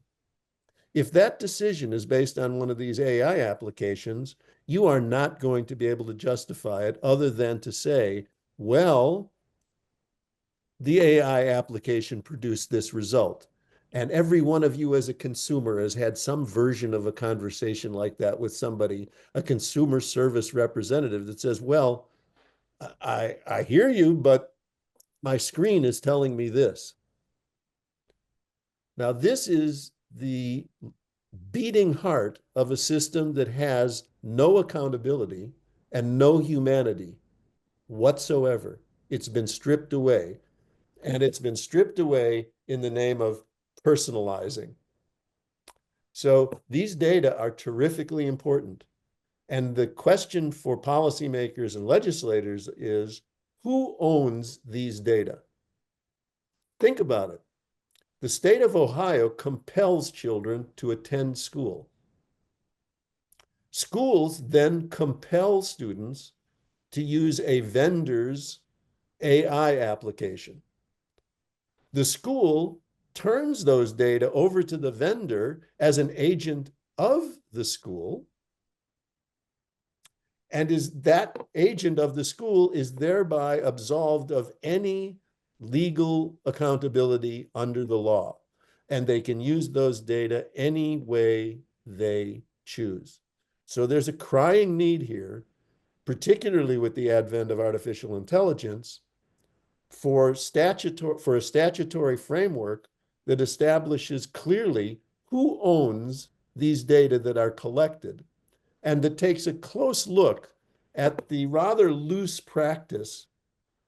If that decision is based on one of these AI applications, you are not going to be able to justify it other than to say, well, the AI application produced this result. And every one of you as a consumer has had some version of a conversation like that with somebody, a consumer service representative that says, well, I hear you, but my screen is telling me this. Now, this is the beating heart of a system that has no accountability and no humanity whatsoever. It's been stripped away. And it's been stripped away in the name of personalizing. So these data are terrifically important. And the question for policymakers and legislators is, who owns these data? Think about it. The state of Ohio compels children to attend school. Schools then compel students to use a vendor's AI application. The school turns those data over to the vendor as an agent of the school, and that agent of the school is thereby absolved of any legal accountability under the law. And they can use those data any way they choose. So there's a crying need here, particularly with the advent of artificial intelligence, for a statutory framework that establishes clearly who owns these data that are collected, and that takes a close look at the rather loose practice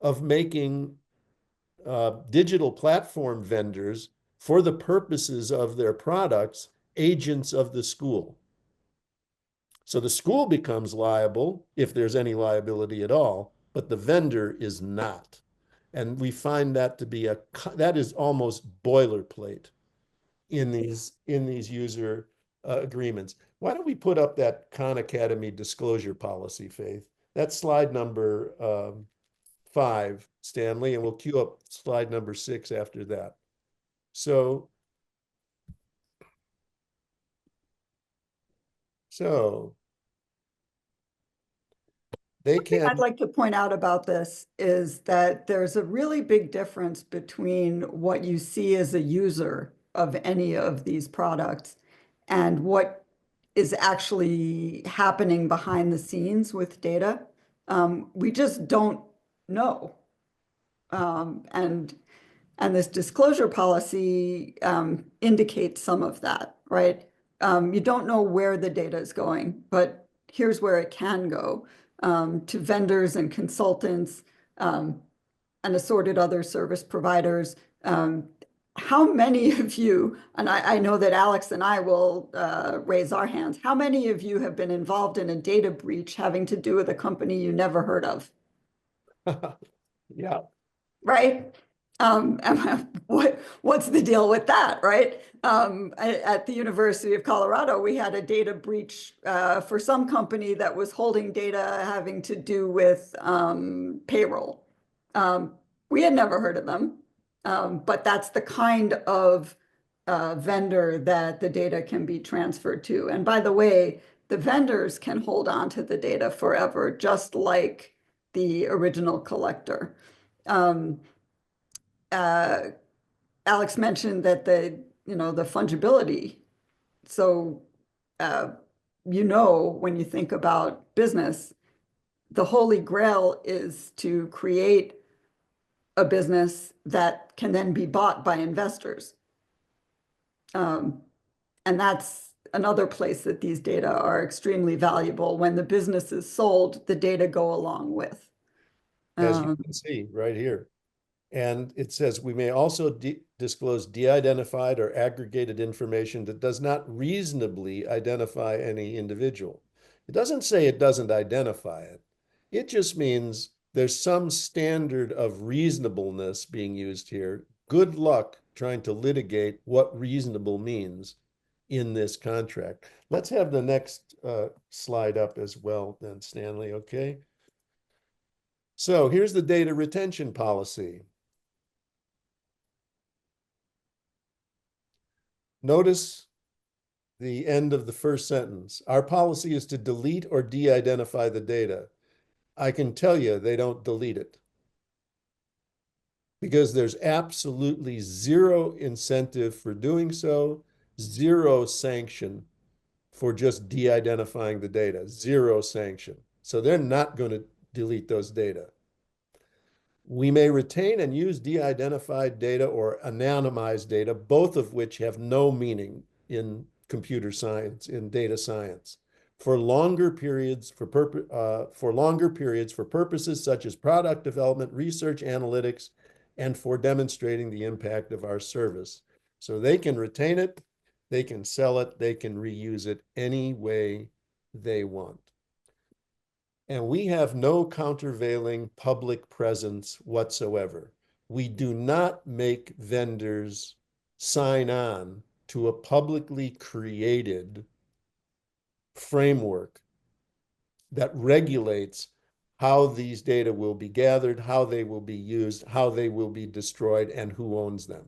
of making digital platform vendors, for the purposes of their products, agents of the school. So the school becomes liable if there's any liability at all, but the vendor is not. And we find that to be that is almost boilerplate in these user agreements. Why don't we put up that Khan Academy disclosure policy, Faith? That's slide number 5, Stanley, and we'll queue up slide number 6 after that. So they can. I'd like to point out about this is that there's a really big difference between what you see as a user of any of these products and what is actually happening behind the scenes with data. We just don't know. And this disclosure policy indicates some of that, right? You don't know where the data is going, but here's where it can go, to vendors and consultants, and assorted other service providers. How many of you, and I know that Alex and I will raise our hands, how many of you have been involved in a data breach having to do with a company you never heard of? Yeah. Right? And what's the deal with that, right? At the University of Colorado, we had a data breach for some company that was holding data having to do with payroll. We had never heard of them, but that's the kind of vendor that the data can be transferred to. And by the way, the vendors can hold on to the data forever, just like the original collector. Alex mentioned that the fungibility. So, when you think about business, the holy grail is to create a business that can then be bought by investors. And that's another place that these data are extremely valuable. When the business is sold, the data go along with. As you can see right here. And it says we may also disclose de-identified or aggregated information that does not reasonably identify any individual. It doesn't say it doesn't identify it. It just means there's some standard of reasonableness being used here. Good luck trying to litigate what reasonable means in this contract. Let's have the next slide up as well then, Stanley, okay? So here's the data retention policy. Notice the end of the first sentence. Our policy is to delete or de-identify the data. I can tell you they don't delete it because there's absolutely zero incentive for doing so, zero sanction for just de-identifying the data, zero sanction. So they're not going to delete those data. We may retain and use de-identified data or anonymized data, both of which have no meaning in computer science, in data science, for longer periods for purposes such as product development, research, analytics, and for demonstrating the impact of our service. So they can retain it, they can sell it, they can reuse it any way they want. And we have no countervailing public presence whatsoever. We do not make vendors sign on to a publicly created framework that regulates how these data will be gathered, how they will be used, how they will be destroyed, and who owns them.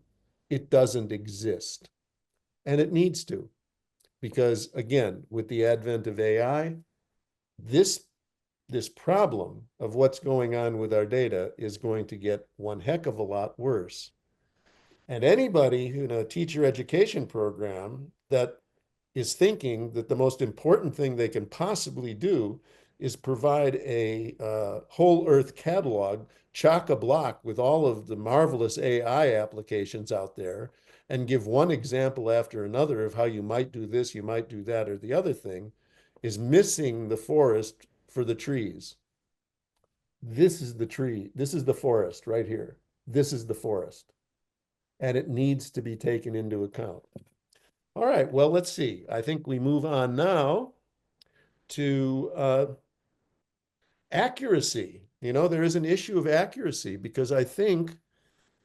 It doesn't exist. And it needs to, because again, with the advent of AI, this problem of what's going on with our data is going to get one heck of a lot worse. And anybody in a teacher education program that is thinking that the most important thing they can possibly do is provide a whole earth catalog, chock-a-block with all of the marvelous AI applications out there, and give one example after another of how you might do this, you might do that, or the other thing, is missing the forest for the trees. This is the tree. This is the forest right here. This is the forest. And it needs to be taken into account. All right, well, let's see. I think we move on now to accuracy. There is an issue of accuracy because I think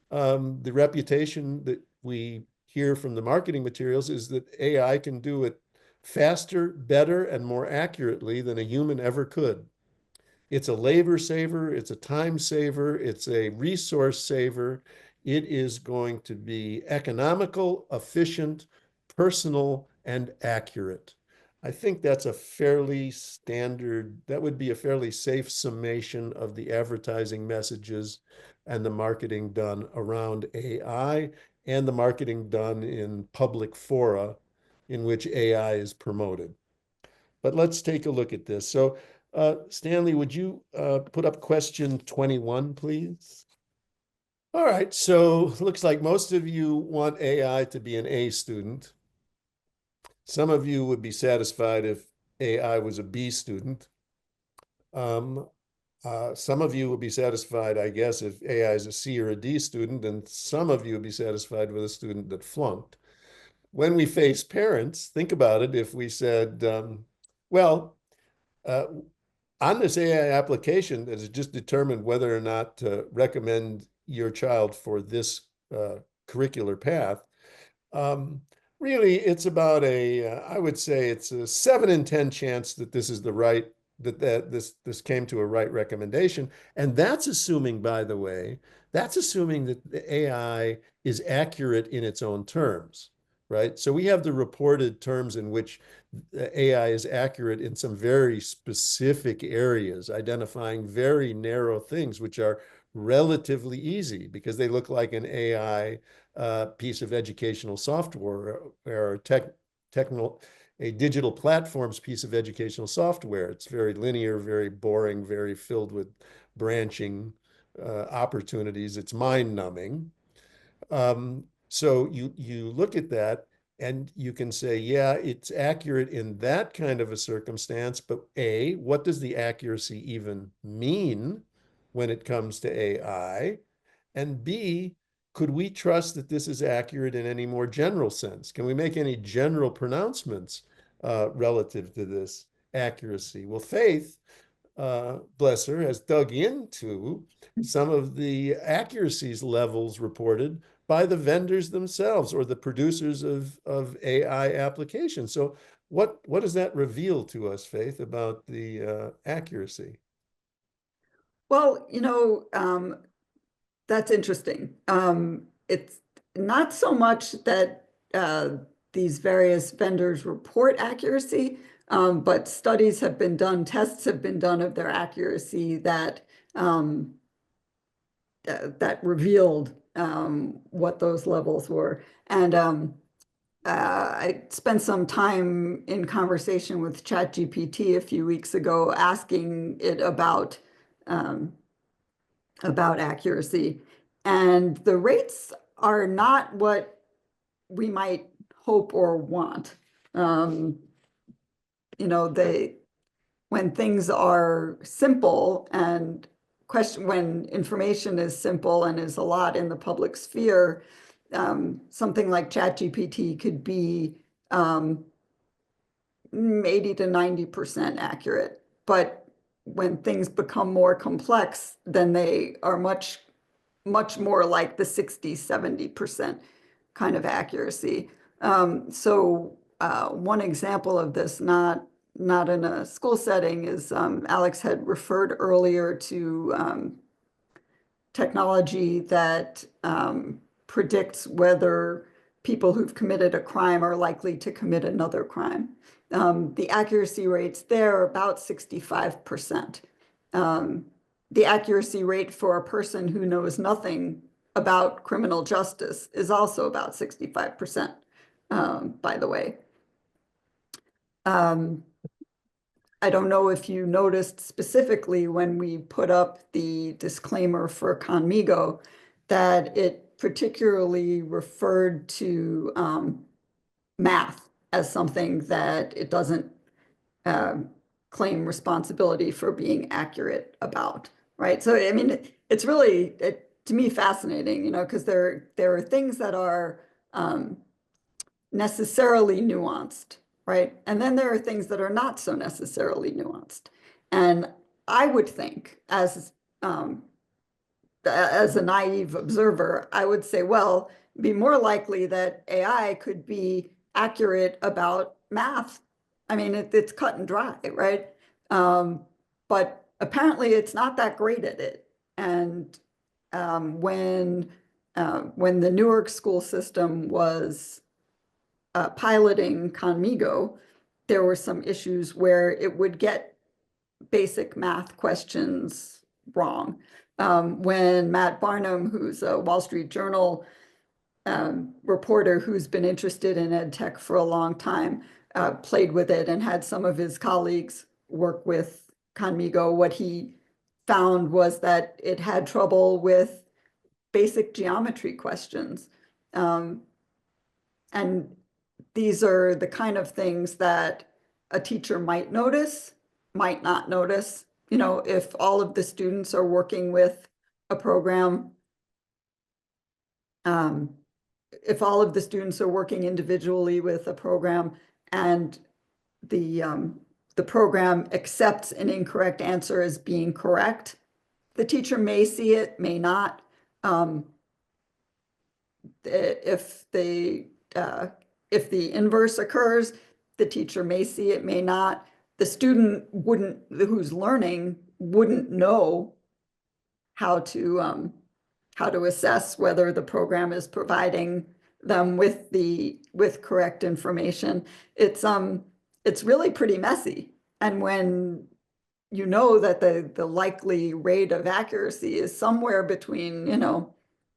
the reputation that we hear from the marketing materials is that AI can do it faster, better, and more accurately than a human ever could. It's a labor saver, it's a time saver, it's a resource saver. It is going to be economical, efficient, personal, and accurate. I think that's a fairly standard, that would be a fairly safe summation of the advertising messages and the marketing done around AI and the marketing done in public fora in which AI is promoted. But let's take a look at this. So Stanley, would you put up question 21, please? All right, so looks like most of you want AI to be an A student. Some of you would be satisfied if AI was a B student. Um, some of you would be satisfied, I guess, if AI is a C or a D student, and some of you would be satisfied with a student that flunked. When we face parents, think about it. If we said, well, uh, on this AI application that has just determined whether or not to recommend your child for this curricular path, um, really, it's about I would say it's a 7 in 10 chance that this is the right, that this came to a right recommendation. And that's assuming, by the way, that's assuming that the AI is accurate in its own terms, right? So we have the reported terms in which AI is accurate in some very specific areas, identifying very narrow things, which are relatively easy because they look like an AI piece of educational software or a digital platforms piece of educational software. It's very linear, very boring, very filled with branching opportunities. It's mind numbing. So you look at that and you can say, yeah, it's accurate in that kind of a circumstance, but A, what does the accuracy even mean when it comes to AI? And B, could we trust that this is accurate in any more general sense? Can we make any general pronouncements relative to this accuracy? Well, Faith, bless her, has dug into some of the accuracies levels reported by the vendors themselves or the producers of AI applications. So what does that reveal to us, Faith, about the accuracy? Well, that's interesting. It's not so much that these various vendors report accuracy, but studies have been done, tests have been done of their accuracy that that revealed what those levels were. And I spent some time in conversation with ChatGPT a few weeks ago, asking it about accuracy. And the rates are not what we might hope or want. When things are simple and when information is simple and is a lot in the public sphere, something like ChatGPT could be 80 to 90% accurate. But when things become more complex, then they are much more like the 60, 70% kind of accuracy. So one example of this, not in a school setting, is Alex had referred earlier to technology that predicts whether people who've committed a crime are likely to commit another crime. The accuracy rates there are about 65%. The accuracy rate for a person who knows nothing about criminal justice is also about 65%, by the way. I don't know if you noticed specifically when we put up the disclaimer for Conmigo that it particularly referred to math as something that it doesn't claim responsibility for being accurate about, right? So, I mean, it's really, to me, fascinating, because there are things that are necessarily nuanced, right? And then there are things that are not so necessarily nuanced. And I would think, as a naive observer, I would say, well, it'd be more likely that AI could be accurate about math. I mean, it's cut and dry, right? But apparently it's not that great at it. And when the Newark school system was piloting Conmigo, there were some issues where it would get basic math questions wrong. When Matt Barnum, who's a Wall Street Journal reporter who's been interested in ed tech for a long time, played with it and had some of his colleagues work with Conmigo, what he found was that it had trouble with basic geometry questions. And these are the kind of things that a teacher might notice, might not notice. You know, if all of the students are working with a program, if all of the students are working individually with a program and the program accepts an incorrect answer as being correct, the teacher may see it, may not. If the inverse occurs, the teacher may see it, may not. The student who's learning wouldn't know how to assess whether the program is providing them with correct information. It's really pretty messy. And when you know that the likely rate of accuracy is somewhere between,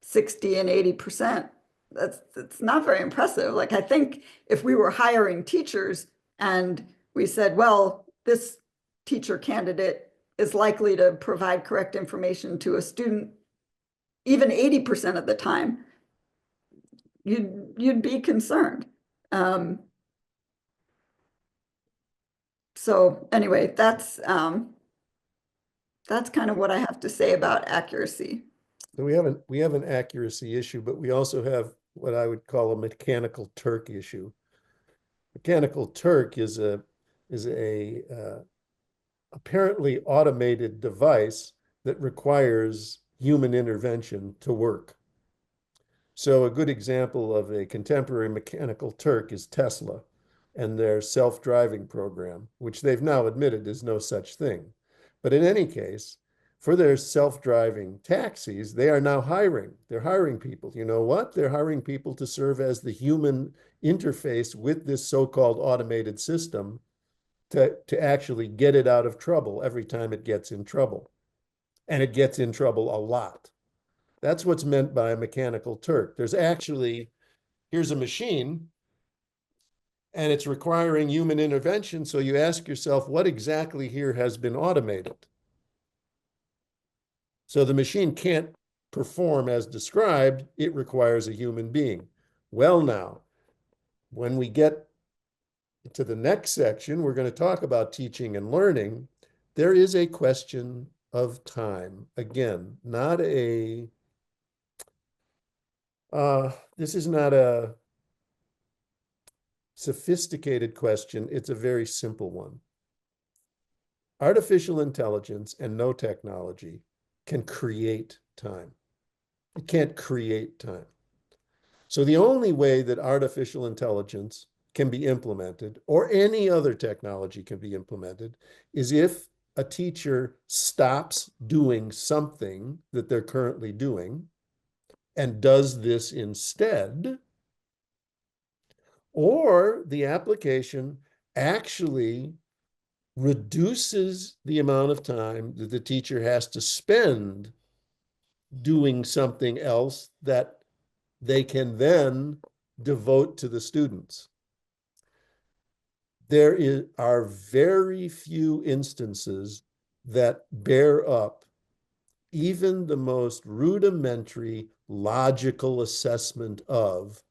60 and 80%, that's not very impressive. Like, I think if we were hiring teachers and we said, well, this teacher candidate is likely to provide correct information to a student even 80% of the time, you'd be concerned. So anyway, that's kind of what I have to say about accuracy. So we have an accuracy issue, but we also have what I would call a mechanical Turk issue. Mechanical Turk is a apparently automated device that requires human intervention to work. So a good example of a contemporary mechanical Turk is Tesla and their self-driving program, which they've now admitted is no such thing. But in any case, for their self-driving taxis, they are now hiring. They're hiring people. You know what? They're hiring people to serve as the human interface with this so-called automated system to actually get it out of trouble every time it gets in trouble. And it gets in trouble a lot. That's what's meant by a mechanical Turk. There's actually, here's a machine, and it's requiring human intervention. So you ask yourself, what exactly here has been automated? So the machine can't perform as described. It requires a human being. Well, now, when we get to the next section, we're going to talk about teaching and learning. There is a question of time. Again, not a, this is not a sophisticated question. It's a very simple one. Artificial intelligence and no technology can create time. It can't create time. So the only way that artificial intelligence can be implemented, or any other technology can be implemented, is if a teacher stops doing something that they're currently doing and does this instead, or the application actually reduces the amount of time that the teacher has to spend doing something else that they can then devote to the students. There are very few instances that bear up even the most rudimentary logical assessment of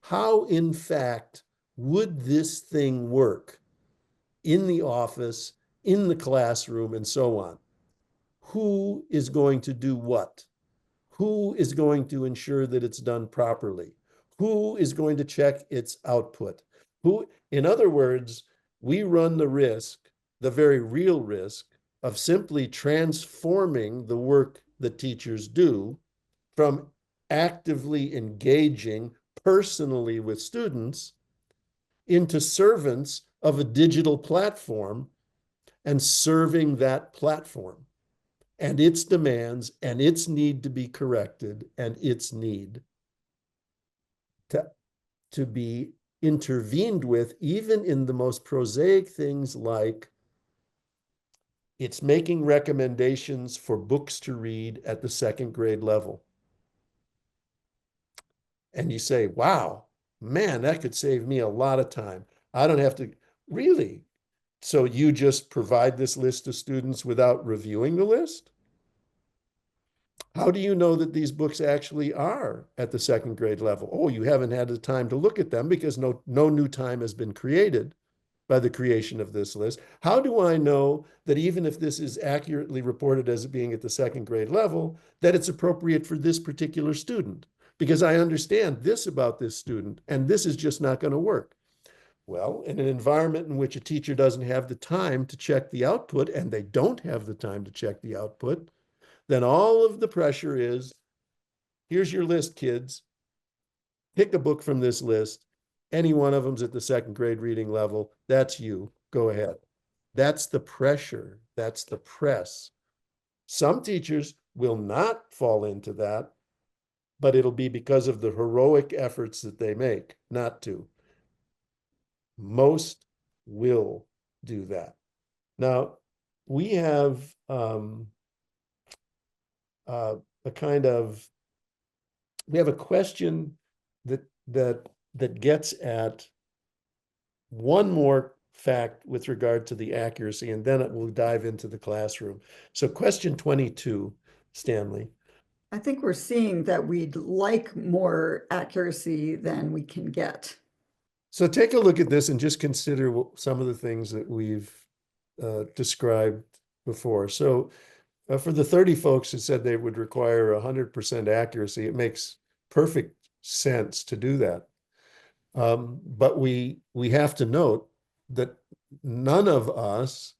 how, in fact, would this thing work in the office, in the classroom, and so on. Who is going to do what? Who is going to ensure that it's done properly? Who is going to check its output? Who, in other words, we run the risk, the very real risk, of simply transforming the work that teachers do from actively engaging personally with students into servants of a digital platform and serving that platform and its demands and its need to be corrected and its need to be intervened with, even in the most prosaic things like it's making recommendations for books to read at the second grade level. And you say, wow, man, that could save me a lot of time. I don't have to really. So you just provide this list of students without reviewing the list? How do you know that these books actually are at the second grade level? Oh, you haven't had the time to look at them because no new time has been created by the creation of this list. How do I know that even if this is accurately reported as being at the second grade level, that it's appropriate for this particular student? Because I understand this about this student, and this is just not going to work. Well, in an environment in which a teacher doesn't have the time to check the output, and they don't have the time to check the output, then all of the pressure is, here's your list, kids. Pick a book from this list. Any one of them's at the second grade reading level. That's you. Go ahead. That's the pressure. That's the press. Some teachers will not fall into that, but it'll be because of the heroic efforts that they make not to. Most will do that. Now, we have a kind of, we have a question that gets at one more fact with regard to the accuracy, and then it will dive into the classroom. So question 22, Stanley. I think we're seeing that we'd like more accuracy than we can get. So take a look at this and just consider some of the things that we've described before. So for the 30 folks who said they would require 100% accuracy, it makes perfect sense to do that. But we have to note that none of us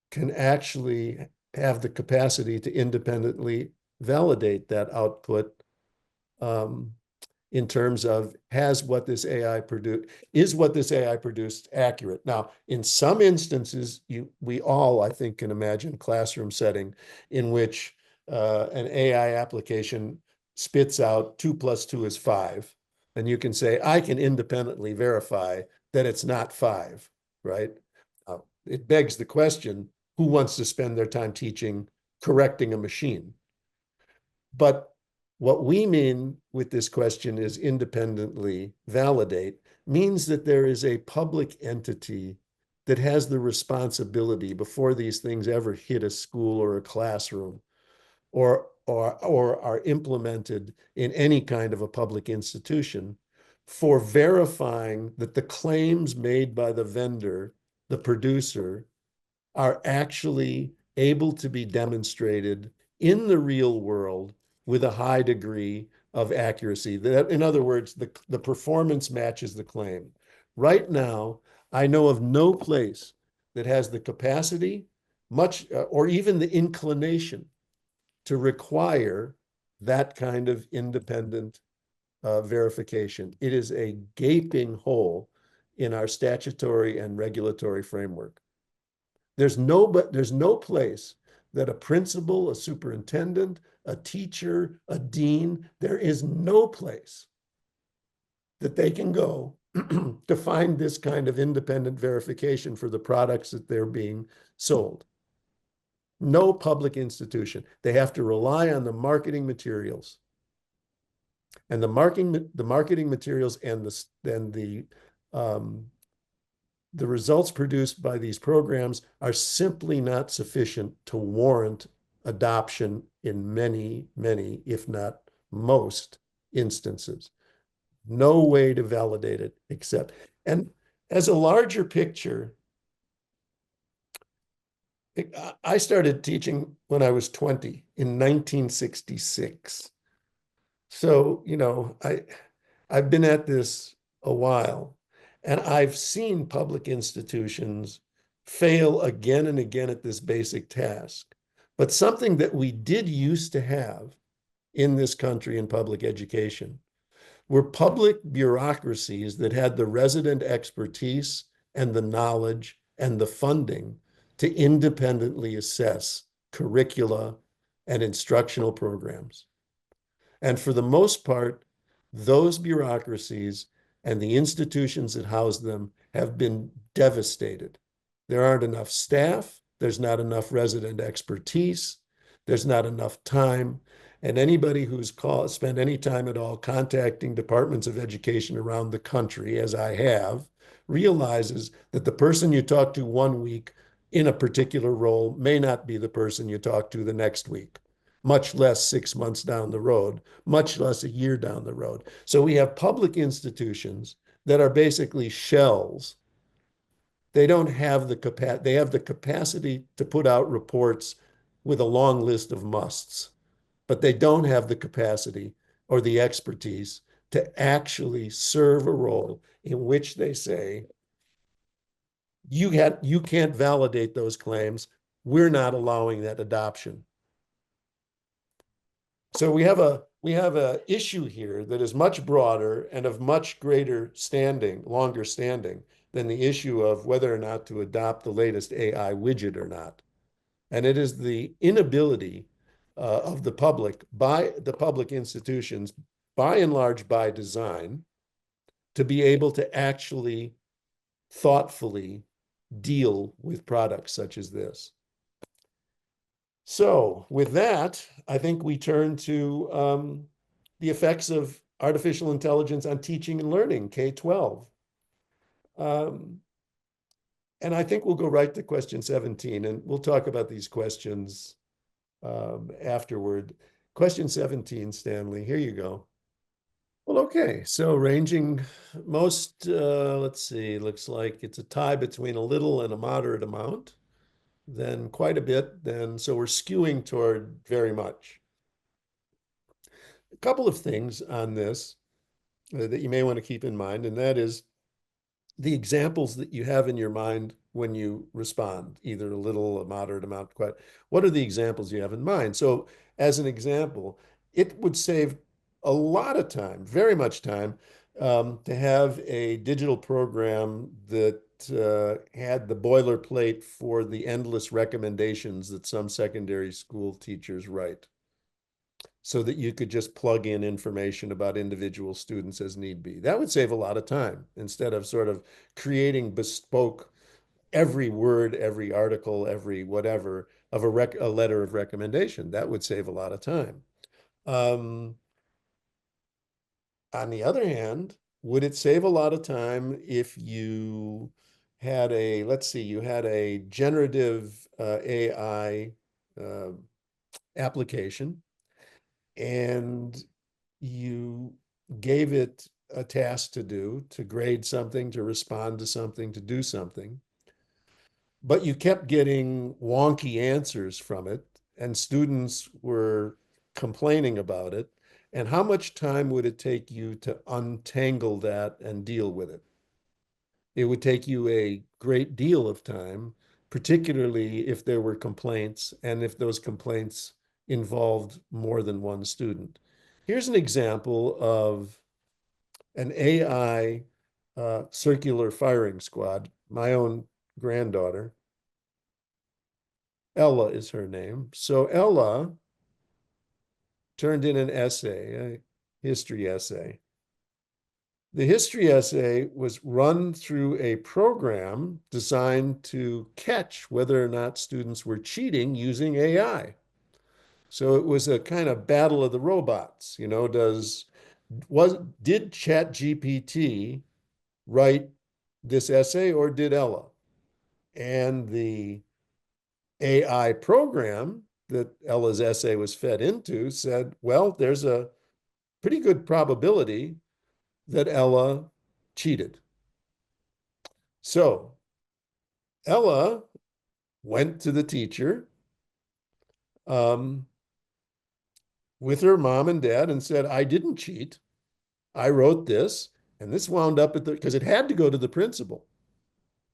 can actually have the capacity to independently validate that output in terms of is what this AI produced accurate? Now, in some instances, we all, I think, can imagine a classroom setting in which an AI application spits out 2 + 2 is 5. And you can say, I can independently verify that it's not 5, right? It begs the question, who wants to spend their time teaching correcting a machine? But what we mean with this question is independently validate means that there is a public entity that has the responsibility before these things ever hit a school or a classroom or are implemented in any kind of a public institution for verifying that the claims made by the vendor, the producer, are actually able to be demonstrated in the real world with a high degree of accuracy. That, in other words, the performance matches the claim. Right now, I know of no place that has the capacity, much or even the inclination to require that kind of independent verification. It is a gaping hole in our statutory and regulatory framework. There's no place that a principal, a superintendent, a teacher, a dean, there is no place that they can go to find this kind of independent verification for the products that they're being sold. No public institution. They have to rely on the marketing materials. And the marketing materials and the results produced by these programs are simply not sufficient to warrant adoption in many, if not most instances. No way to validate it except, and as a larger picture, I started teaching when I was 20 in 1966. So, I've been at this a while, and I've seen public institutions fail again and again at this basic task. But something that we did used to have in this country in public education were public bureaucracies that had the resident expertise and the knowledge and the funding to independently assess curricula and instructional programs. And for the most part, those bureaucracies and the institutions that house them have been devastated. There aren't enough staff, there's not enough resident expertise, there's not enough time. And anybody who's spent any time at all contacting departments of education around the country, as I have, realizes that the person you talk to one week in a particular role may not be the person you talk to the next week, much less 6 months down the road, much less a year down the road. So we have public institutions that are basically shells. They don't have the capacity, they have the capacity to put out reports with a long list of musts, but they don't have the capacity or the expertise to actually serve a role in which they say, you can't validate those claims. We're not allowing that adoption. So we have a issue here that is much broader and of much greater standing, longer standing than the issue of whether or not to adopt the latest AI widget or not. And it is the inability of the public, by the public institutions, by and large by design, to be able to actually thoughtfully deal with products such as this. So with that, I think we turn to the effects of artificial intelligence on teaching and learning, K-12. And I think we'll go right to question 17, and we'll talk about these questions afterward. Question 17, Stanley, here you go. Well, okay, so ranging most, let's see, looks like it's a tie between a little and a moderate amount, then quite a bit, then so we're skewing toward very much. A couple of things on this that you may want to keep in mind, and that is the examples that you have in your mind when you respond, either a little, a moderate amount, quite. What are the examples you have in mind? So as an example, it would save a lot of time, very much time, to have a digital program that had the boilerplate for the endless recommendations that some secondary school teachers write, so that you could just plug in information about individual students as need be. That would save a lot of time instead of sort of creating bespoke every word, every article, every whatever of a letter of recommendation. That would save a lot of time. On the other hand, would it save a lot of time if you had a, let's see, you had a generative AI application, and you gave it a task to do, to grade something, to respond to something, to do something, but you kept getting wonky answers from it, and students were complaining about it. And how much time would it take you to untangle that and deal with it? It would take you a great deal of time, particularly if there were complaints and if those complaints involved more than one student. Here's an example of an AI circular firing squad. My own granddaughter, Ella is her name. So Ella turned in an essay, a history essay. The history essay was run through a program designed to catch whether or not students were cheating using AI. So it was a kind of battle of the robots. You know, did ChatGPT write this essay, or did Ella? And the AI program that Ella's essay was fed into said, well, there's a pretty good probability that Ella cheated. So Ella went to the teacher with her mom and dad and said, I didn't cheat. I wrote this, and this wound up at because it had to go to the principal.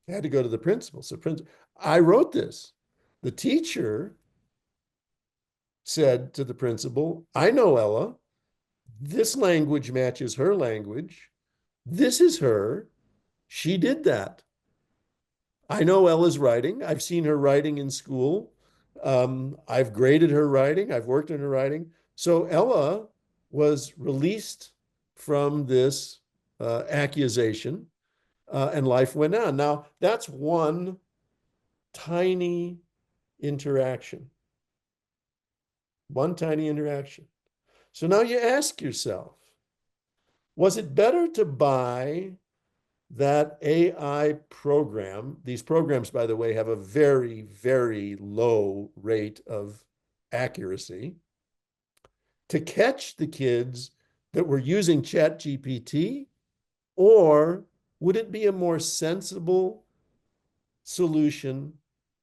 It had to go to the principal. So I wrote this. The teacher said to the principal, I know Ella. This language matches her language. This is her. She did that. I know Ella's writing. I've seen her writing in school. I've graded her writing. I've worked on her writing. So Ella was released from this accusation, and life went on. Now, that's one tiny interaction. One tiny interaction. So now you ask yourself, was it better to buy that AI program? These programs, by the way, have a very, very low rate of accuracy. to catch the kids that were using ChatGPT, or would it be a more sensible solution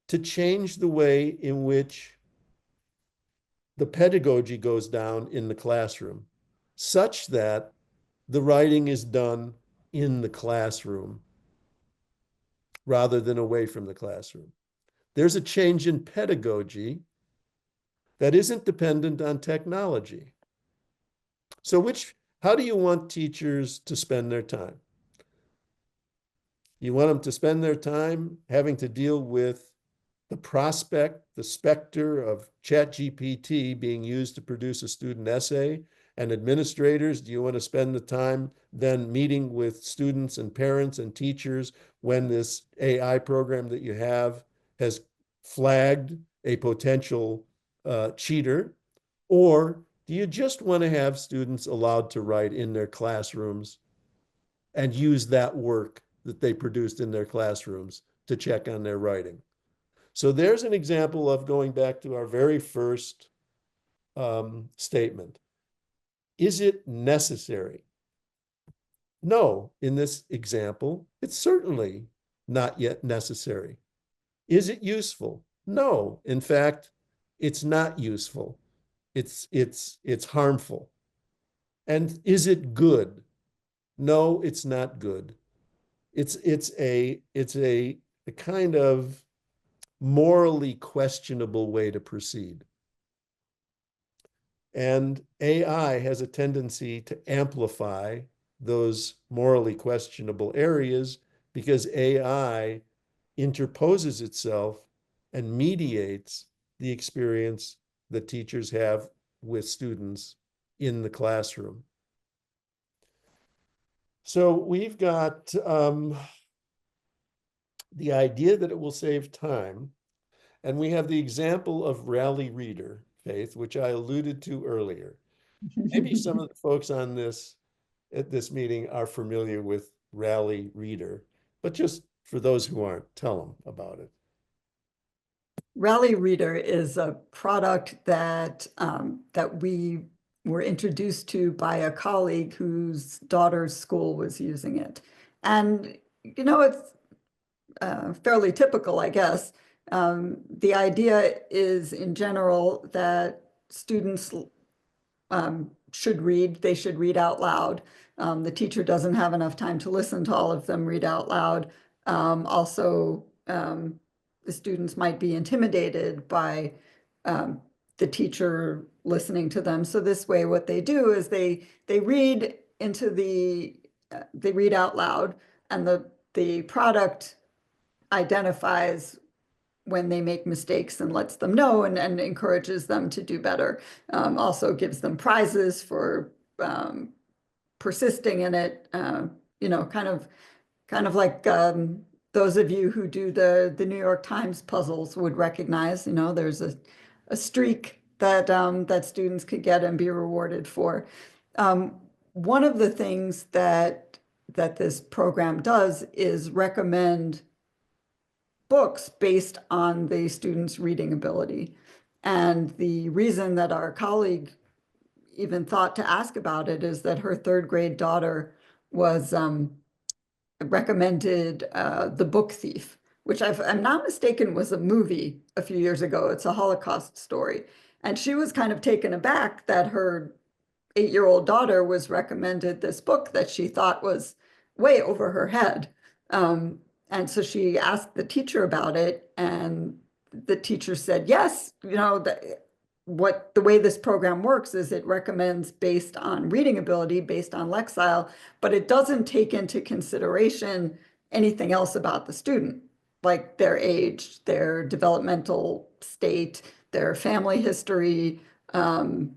to change the way in which the pedagogy goes down in the classroom, such that the writing is done in the classroom rather than away from the classroom? There's a change in pedagogy that isn't dependent on technology. So how do you want teachers to spend their time? You want them to spend their time having to deal with the prospect, the specter of ChatGPT being used to produce a student essay? And administrators, do you want to spend the time then meeting with students and parents and teachers when this AI program that you have has flagged a potential cheater? Or do you just want to have students allowed to write in their classrooms and use that work that they produced in their classrooms to check on their writing? So there's an example of going back to our very first statement. Is it necessary? No, in this example, it's certainly not yet necessary. Is it useful? No, in fact, it's not useful. It's harmful. And is it good? No, it's not good. It's a kind of morally questionable way to proceed. And AI has a tendency to amplify those morally questionable areas because AI interposes itself and mediates the experience that teachers have with students in the classroom. So we've got the idea that it will save time. And we have the example of Rally Reader, Faith, which I alluded to earlier. Maybe some of the folks at this meeting are familiar with Rally Reader, but just for those who aren't, tell them about it. Rally Reader is a product that we were introduced to by a colleague whose daughter's school was using it. And, it's fairly typical, I guess. The idea is, in general, that students should read. They should read out loud. The teacher doesn't have enough time to listen to all of them read out loud. Also, the students might be intimidated by the teacher listening to them. So this way, what they do is they read they read out loud, and the product identifies when they make mistakes and lets them know and encourages them to do better. Also gives them prizes for persisting in it. Kind of like those of you who do the New York Times puzzles would recognize. There's a streak that that students could get and be rewarded for. One of the things that this program does is recommend books based on the student's reading ability. And the reason that our colleague even thought to ask about it is that her third grade daughter was recommended The Book Thief, which, if I'm not mistaken, was a movie a few years ago. It's a Holocaust story. And she was kind of taken aback that her 8-year-old daughter was recommended this book that she thought was way over her head. And so she asked the teacher about it, and the teacher said, yes, the way this program works is it recommends based on reading ability, based on Lexile, but it doesn't take into consideration anything else about the student, like their age, their developmental state, their family history, the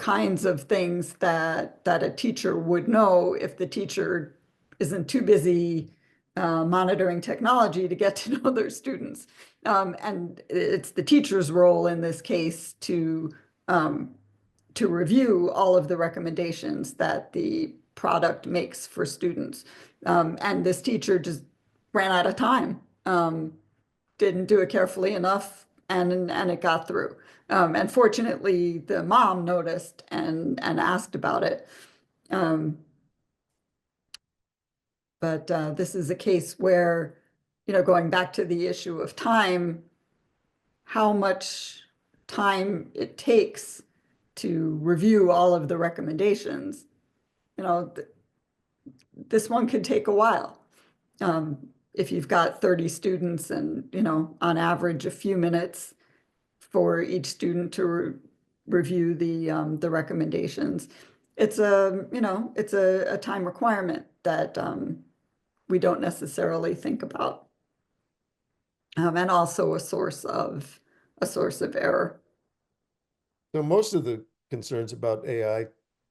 kinds of things that a teacher would know if the teacher isn't too busy monitoring technology to get to know their students. And it's the teacher's role in this case to review all of the recommendations that the product makes for students. And this teacher just ran out of time, didn't do it carefully enough, and it got through. And fortunately, the mom noticed and asked about it. But this is a case where, going back to the issue of time, how much time it takes to review all of the recommendations, this one could take a while. If you've got 30 students and, on average, a few minutes for each student to review the recommendations, it's a time requirement that we don't necessarily think about. And also a source of error. So most of the concerns about AI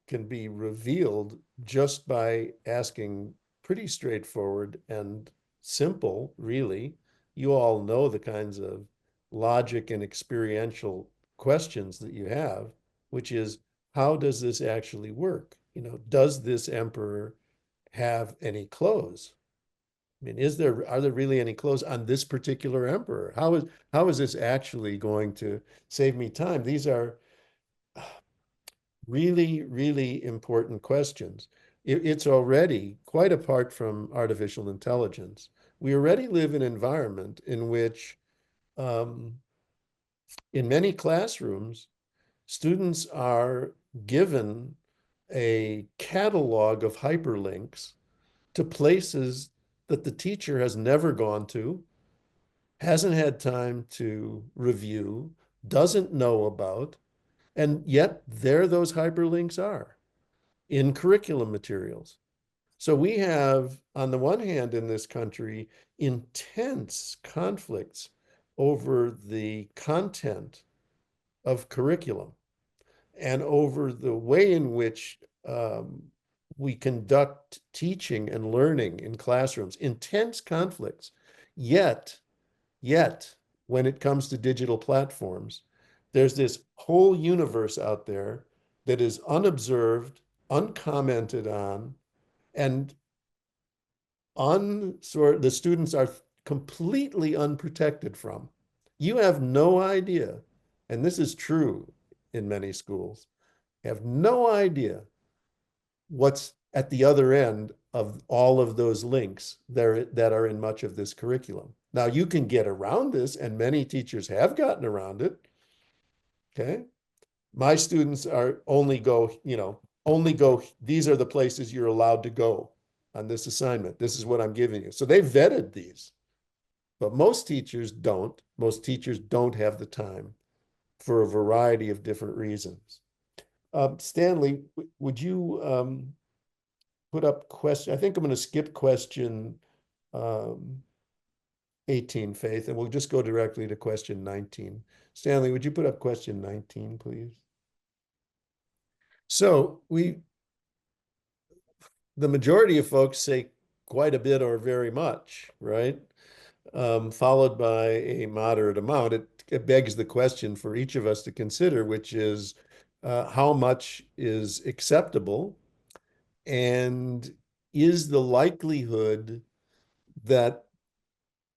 can be revealed just by asking pretty straightforward and simple, really. You all know the kinds of logic and experiential questions that you have, which is, how does this actually work? Does this emperor have any clothes? I mean, are there really any clothes on this particular emperor? How is this actually going to save me time? These are really, really important questions. It's already quite apart from artificial intelligence. We already live in an environment in which, in many classrooms, students are given a catalog of hyperlinks to places that the teacher has never gone to, hasn't had time to review, doesn't know about, and yet there those hyperlinks are in curriculum materials. So we have, on the one hand, in this country, intense conflicts over the content of curriculum and over the way in which we conduct teaching and learning in classrooms, intense conflicts. Yet, when it comes to digital platforms, there's this whole universe out there that is unobserved, uncommented on, and the students are completely unprotected from. You have no idea, and this is true in many schools, you have no idea what's at the other end of all of those links that are in much of this curriculum. Now, you can get around this, and many teachers have gotten around it. Okay. My students are only go, these are the places you're allowed to go on this assignment. This is what I'm giving you. So they vetted these, but most teachers don't. Most teachers don't have the time for a variety of different reasons. Stanley, would you put up question? I think I'm going to skip question 18, Faith, and we'll just go directly to question 19. Stanley, would you put up question 19, please? So the majority of folks say quite a bit or very much, right? Followed by a moderate amount. It begs the question for each of us to consider, which is how much is acceptable, and is the likelihood that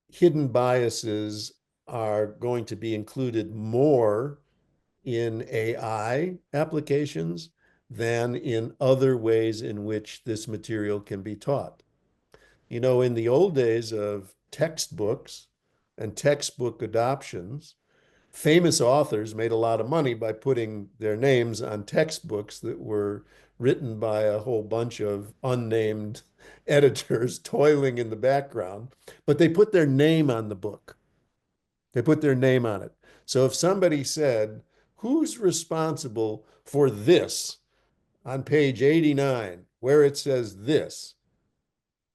hidden biases are going to be included more in AI applications than in other ways in which this material can be taught. In the old days of textbooks and textbook adoptions, famous authors made a lot of money by putting their names on textbooks that were written by a whole bunch of unnamed editors toiling in the background, but they put their name on the book. They put their name on it. So if somebody said, who's responsible for this on page 89, where it says this,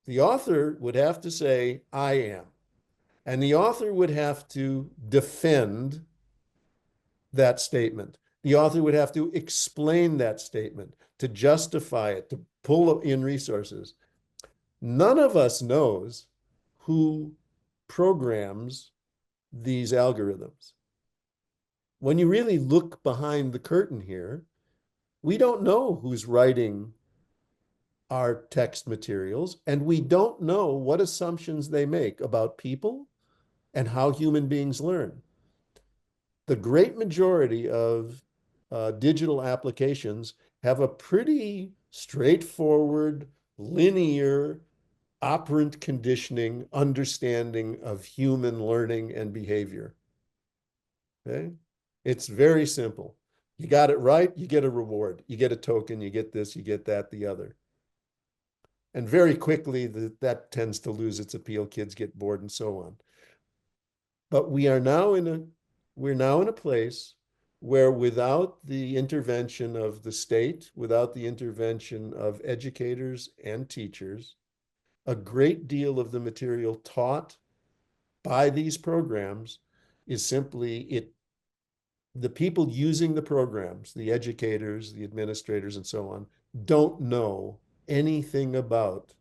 the author would have to say, I am. And the author would have to defend that statement. The author would have to explain that statement, to justify it, to pull in resources. None of us knows who programs these algorithms. When you really look behind the curtain here, we don't know who's writing our text materials, and we don't know what assumptions they make about people and how human beings learn. The great majority of digital applications have a pretty straightforward, linear, operant conditioning understanding of human learning and behavior. Okay? It's very simple. You got it right, you get a reward. You get a token, you get this, you get that, the other. And very quickly, that tends to lose its appeal. Kids get bored and so on. But we're now in a place where without the intervention of the state, without the intervention of educators and teachers, a great deal of the material taught by these programs is simply the people using the programs, the educators, the administrators, and so on, don't know anything about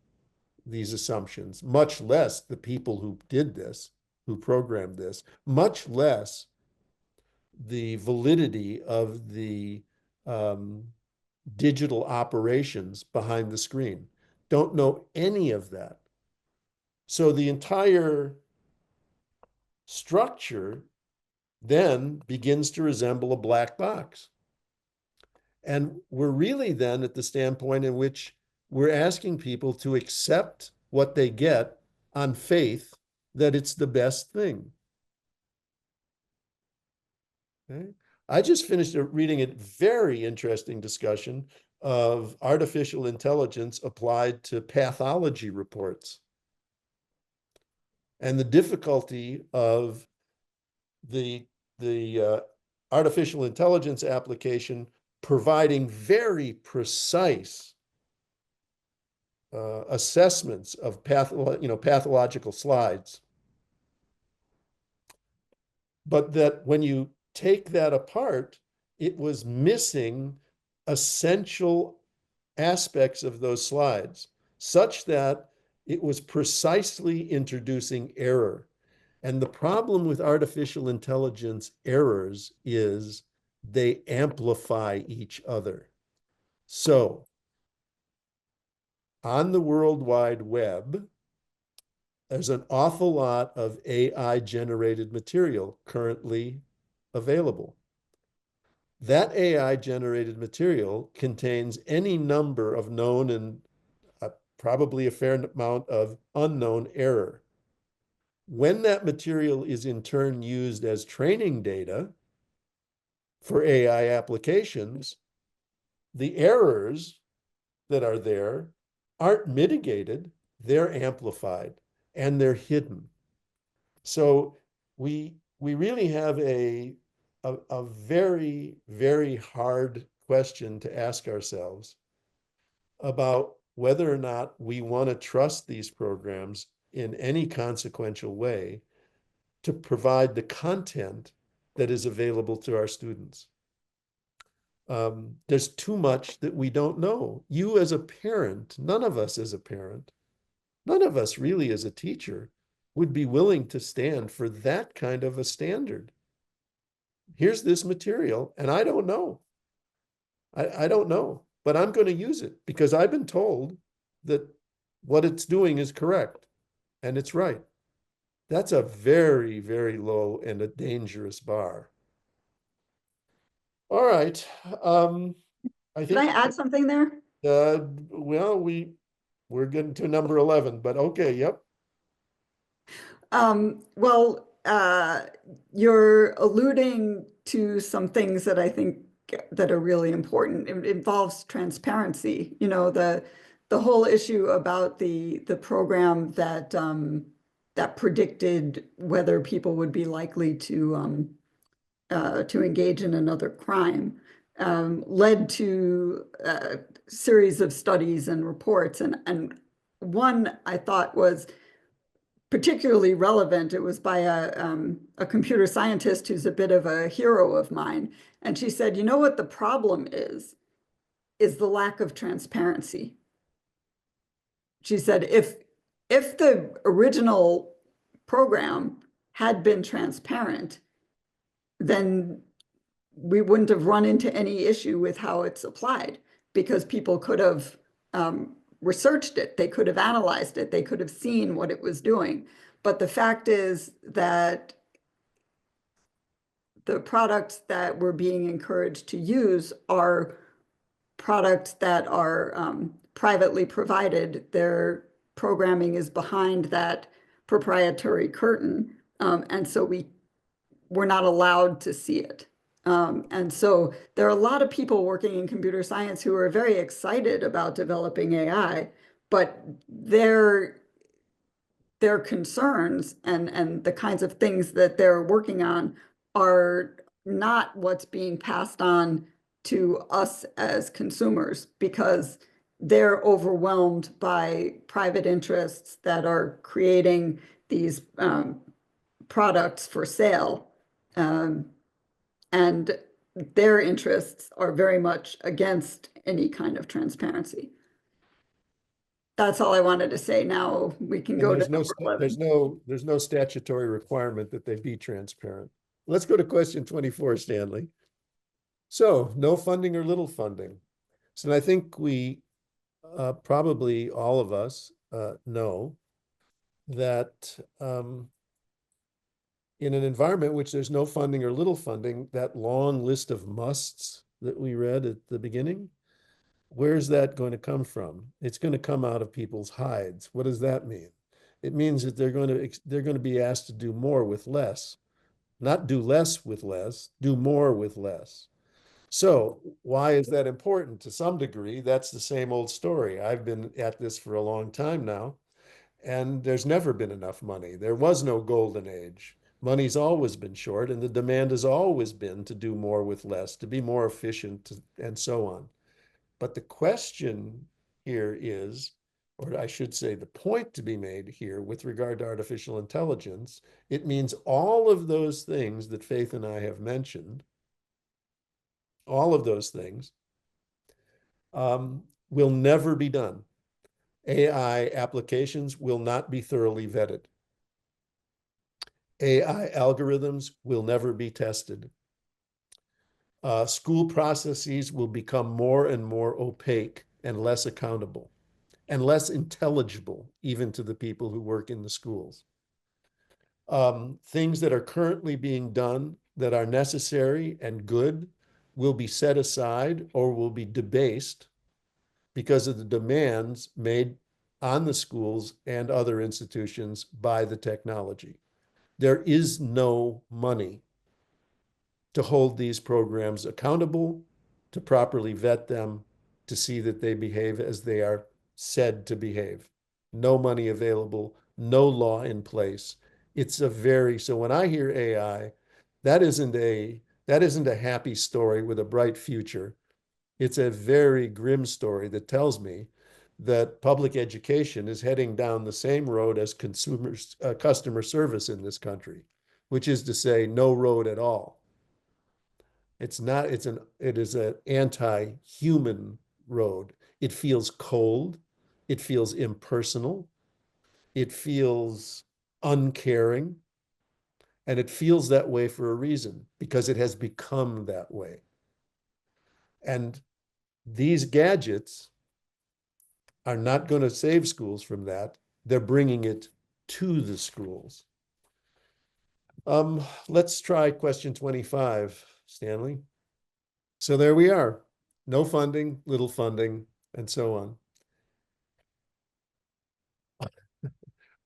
these assumptions, much less the people who did this, who programmed this, much less the validity of the digital operations behind the screen. Don't know any of that. So the entire structure then begins to resemble a black box. And we're really then at the standpoint in which we're asking people to accept what they get on faith that it's the best thing. Okay? I just finished reading a very interesting discussion of artificial intelligence applied to pathology reports and the difficulty of the artificial intelligence application providing very precise assessments of pathological slides. But that when you take that apart, it was missing essential aspects of those slides, such that it was precisely introducing error. And the problem with artificial intelligence errors is they amplify each other. So on the World Wide Web, there's an awful lot of AI-generated material currently available. That AI-generated material contains any number of known and probably a fair amount of unknown error. When that material is in turn used as training data for AI applications, the errors that are there aren't mitigated, they're amplified and they're hidden. So we really have a very, very hard question to ask ourselves about whether or not we want to trust these programs in any consequential way to provide the content that is available to our students. There's too much that we don't know. You as a parent, none of us as a parent, none of us really as a teacher would be willing to stand for that kind of a standard. Here's this material, and I don't know. I don't know, but I'm going to use it because I've been told that what it's doing is correct and it's right. That's a very, very low and a dangerous bar. All right. I Can I think, add something there? well, we're getting to number 11, but okay, yep. Well, you're alluding to some things that I think that are really important. It involves transparency. You know, the whole issue about the program that that predicted whether people would be likely to engage in another crime led to a series of studies and reports, and one I thought was particularly relevant. It was by a computer scientist who's a bit of a hero of mine. And she said, you know what the problem is the lack of transparency. She said, if the original program had been transparent, then we wouldn't have run into any issue with how it's applied, because people could have researched it, they could have analyzed it, they could have seen what it was doing. But the fact is that the products that we're being encouraged to use are products that are privately provided. Their programming is behind that proprietary curtain, and so we're not allowed to see it. And so there are a lot of people working in computer science who are very excited about developing AI, but their concerns and the kinds of things that they're working on are not what's being passed on to us as consumers, because they're overwhelmed by private interests that are creating these products for sale. And their interests are very much against any kind of transparency. That's all I wanted to say. Now we can And go there's to no, number 11. there's no statutory requirement that they be transparent. Let's go to question 24, Stanley. So no funding or little funding. So I think we probably all of us know that in an environment in which there's no funding or little funding, that long list of musts that we read at the beginning, where's that going to come from? It's going to come out of people's hides. What does that mean? It means that they're going to be asked to do more with less, not do less with less, do more with less. So why is that important? To some degree, that's the same old story. I've been at this for a long time now, and there's never been enough money. There was no golden age. Money's always been short, and the demand has always been to do more with less, to be more efficient, and so on. But the question here is, or I should say the point to be made here with regard to artificial intelligence, it means all of those things that Faith and I have mentioned, all of those things, will never be done. AI applications will not be thoroughly vetted. AI algorithms will never be tested. School processes will become more and more opaque and less accountable and less intelligible, even to the people who work in the schools. Things that are currently being done that are necessary and good will be set aside or will be debased because of the demands made on the schools and other institutions by the technology. There is no money to hold these programs accountable, to properly vet them, to see that they behave as they are said to behave. No money available, no law in place. It's so when I hear AI, that isn't a happy story with a bright future. It's a very grim story that tells me that public education is heading down the same road as customer service in this country, which is to say no road at all. It is an anti-human road. It feels cold. It feels impersonal. It feels uncaring. And it feels that way for a reason, because it has become that way. And these gadgets are not going to save schools from that. They're bringing it to the schools. Let's try question 25, Stanley. So there we are. No funding, little funding, and so on.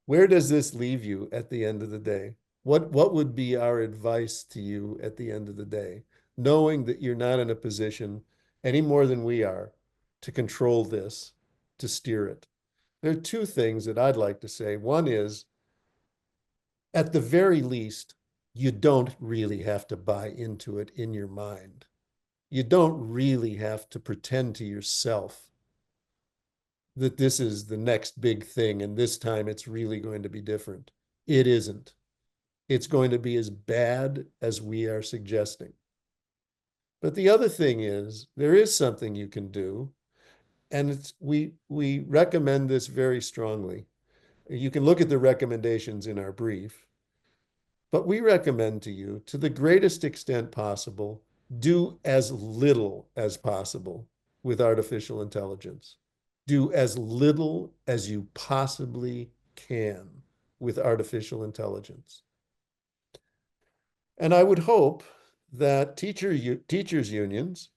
Where does this leave you at the end of the day? What would be our advice to you at the end of the day, knowing that you're not in a position any more than we are to control this, to steer it? There are two things that I'd like to say. One is, at the very least, you don't really have to buy into it in your mind. You don't really have to pretend to yourself that this is the next big thing and this time it's really going to be different. It isn't. It's going to be as bad as we are suggesting. But the other thing is, there is something you can do, and we recommend this very strongly. You can look at the recommendations in our brief, but we recommend to you, to the greatest extent possible, do as little as possible with artificial intelligence. Do as little as you possibly can with artificial intelligence. And I would hope that teachers unions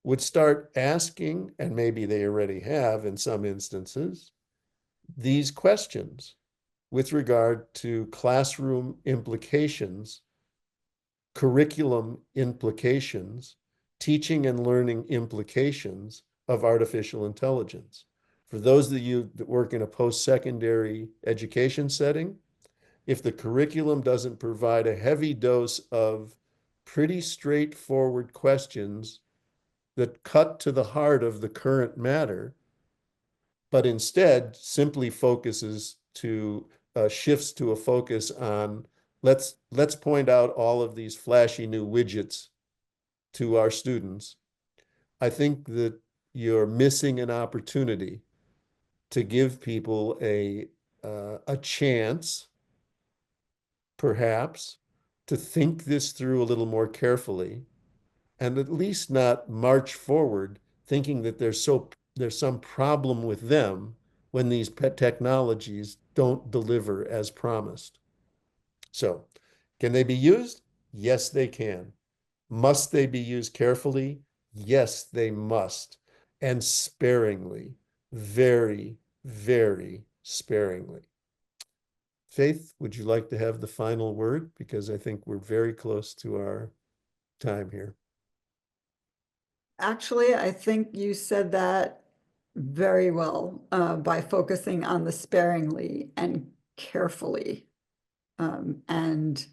would start asking, and maybe they already have in some instances, these questions with regard to classroom implications, curriculum implications, teaching and learning implications of artificial intelligence. For those of you that work in a post-secondary education setting, if the curriculum doesn't provide a heavy dose of pretty straightforward questions that cut to the heart of the current matter, but instead simply focuses to shifts to a focus on let's point out all of these flashy new widgets to our students. I think that you're missing an opportunity to give people a chance, perhaps, to think this through a little more carefully, and at least not march forward thinking that there's some problem with them when these pet technologies don't deliver as promised. So, can they be used? Yes, they can. Must they be used carefully? Yes, they must. And sparingly. Very, very sparingly. Faith, would you like to have the final word? Because I think we're very close to our time here. Actually, I think you said that very well by focusing on the sparingly and carefully, and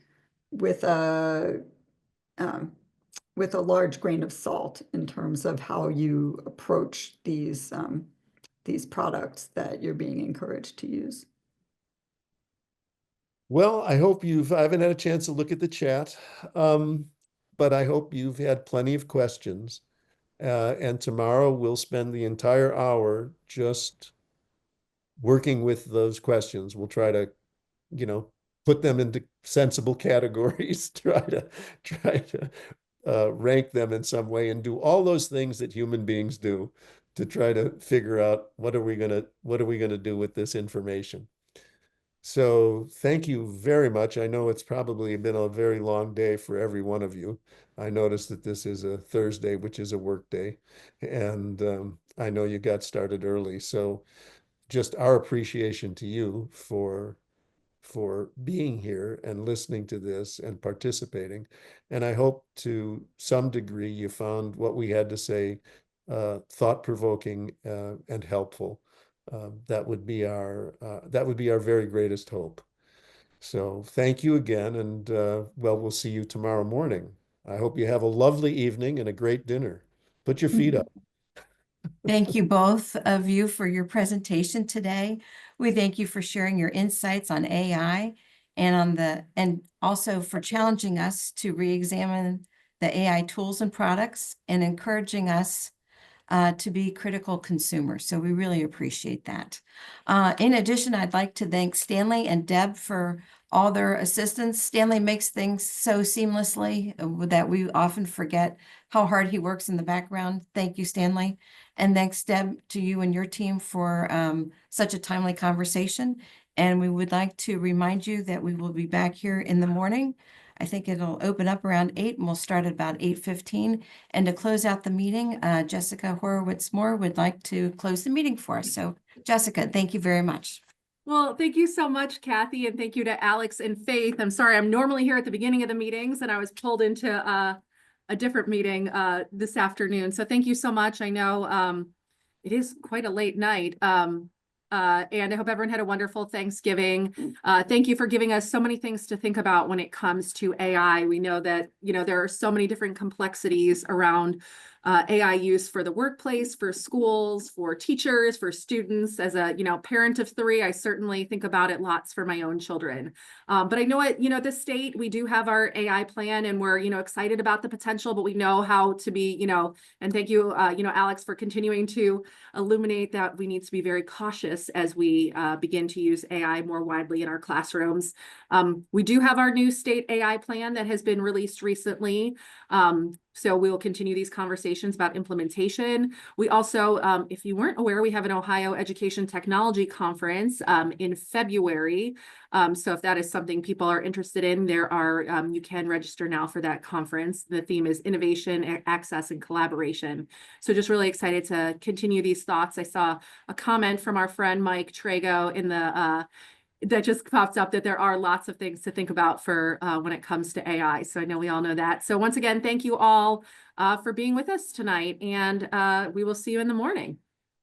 with a large grain of salt in terms of how you approach these products that you're being encouraged to use. Well, I haven't had a chance to look at the chat, but I hope you've had plenty of questions. And tomorrow we'll spend the entire hour just working with those questions. We'll try to, put them into sensible categories, try to rank them in some way, and do all those things that human beings do to try to figure out what are we gonna do with this information. So thank you very much. I know it's probably been a very long day for every one of you. I noticed that this is a Thursday, which is a work day, and I know you got started early. So just our appreciation to you for being here and listening to this and participating. And I hope to some degree you found what we had to say thought-provoking and helpful. That would be our very greatest hope. So thank you again, and well, we'll see you tomorrow morning. I hope you have a lovely evening and a great dinner. Put your feet up. Thank you both of you for your presentation today. We thank you for sharing your insights on AI and also for challenging us to re-examine the AI tools and products and encouraging us to be critical consumers. So we really appreciate that. In addition, I'd like to thank Stanley and Deb for all their assistance. Stanley makes things so seamlessly that we often forget how hard he works in the background. Thank you, Stanley. And thanks, Deb, to you and your team for such a timely conversation. And we would like to remind you that we will be back here in the morning. I think it'll open up around 8 and we'll start at about 8:15. And to close out the meeting, Jessica Horowitz-Moore would like to close the meeting for us. So Jessica, thank you very much. Well, thank you so much, Kathy, and thank you to Alex and Faith. I'm sorry, I'm normally here at the beginning of the meetings and I was pulled into a different meeting this afternoon. So thank you so much. I know it is quite a late night. And I hope everyone had a wonderful Thanksgiving. Thank you for giving us so many things to think about when it comes to AI. We know that, there are so many different complexities around AI use for the workplace, for schools, for teachers, for students. As a, parent of 3, I certainly think about it lots for my own children. But I know at, the state, we do have our AI plan and we're, excited about the potential, but we know how to be, and thank you, Alex, for continuing to illuminate that we need to be very cautious as we begin to use AI more widely in our classrooms. We do have our new state AI plan that has been released recently. So we will continue these conversations about implementation. We also, if you weren't aware, we have an Ohio Education Technology Conference in February. So if that is something people are interested in, you can register now for that conference. The theme is innovation, access, and collaboration. So just really excited to continue these thoughts. I saw a comment from our friend Mike Trago in the that just popped up that there are lots of things to think about for when it comes to AI. So I know we all know that. So once again, thank you all for being with us tonight, and we will see you in the morning.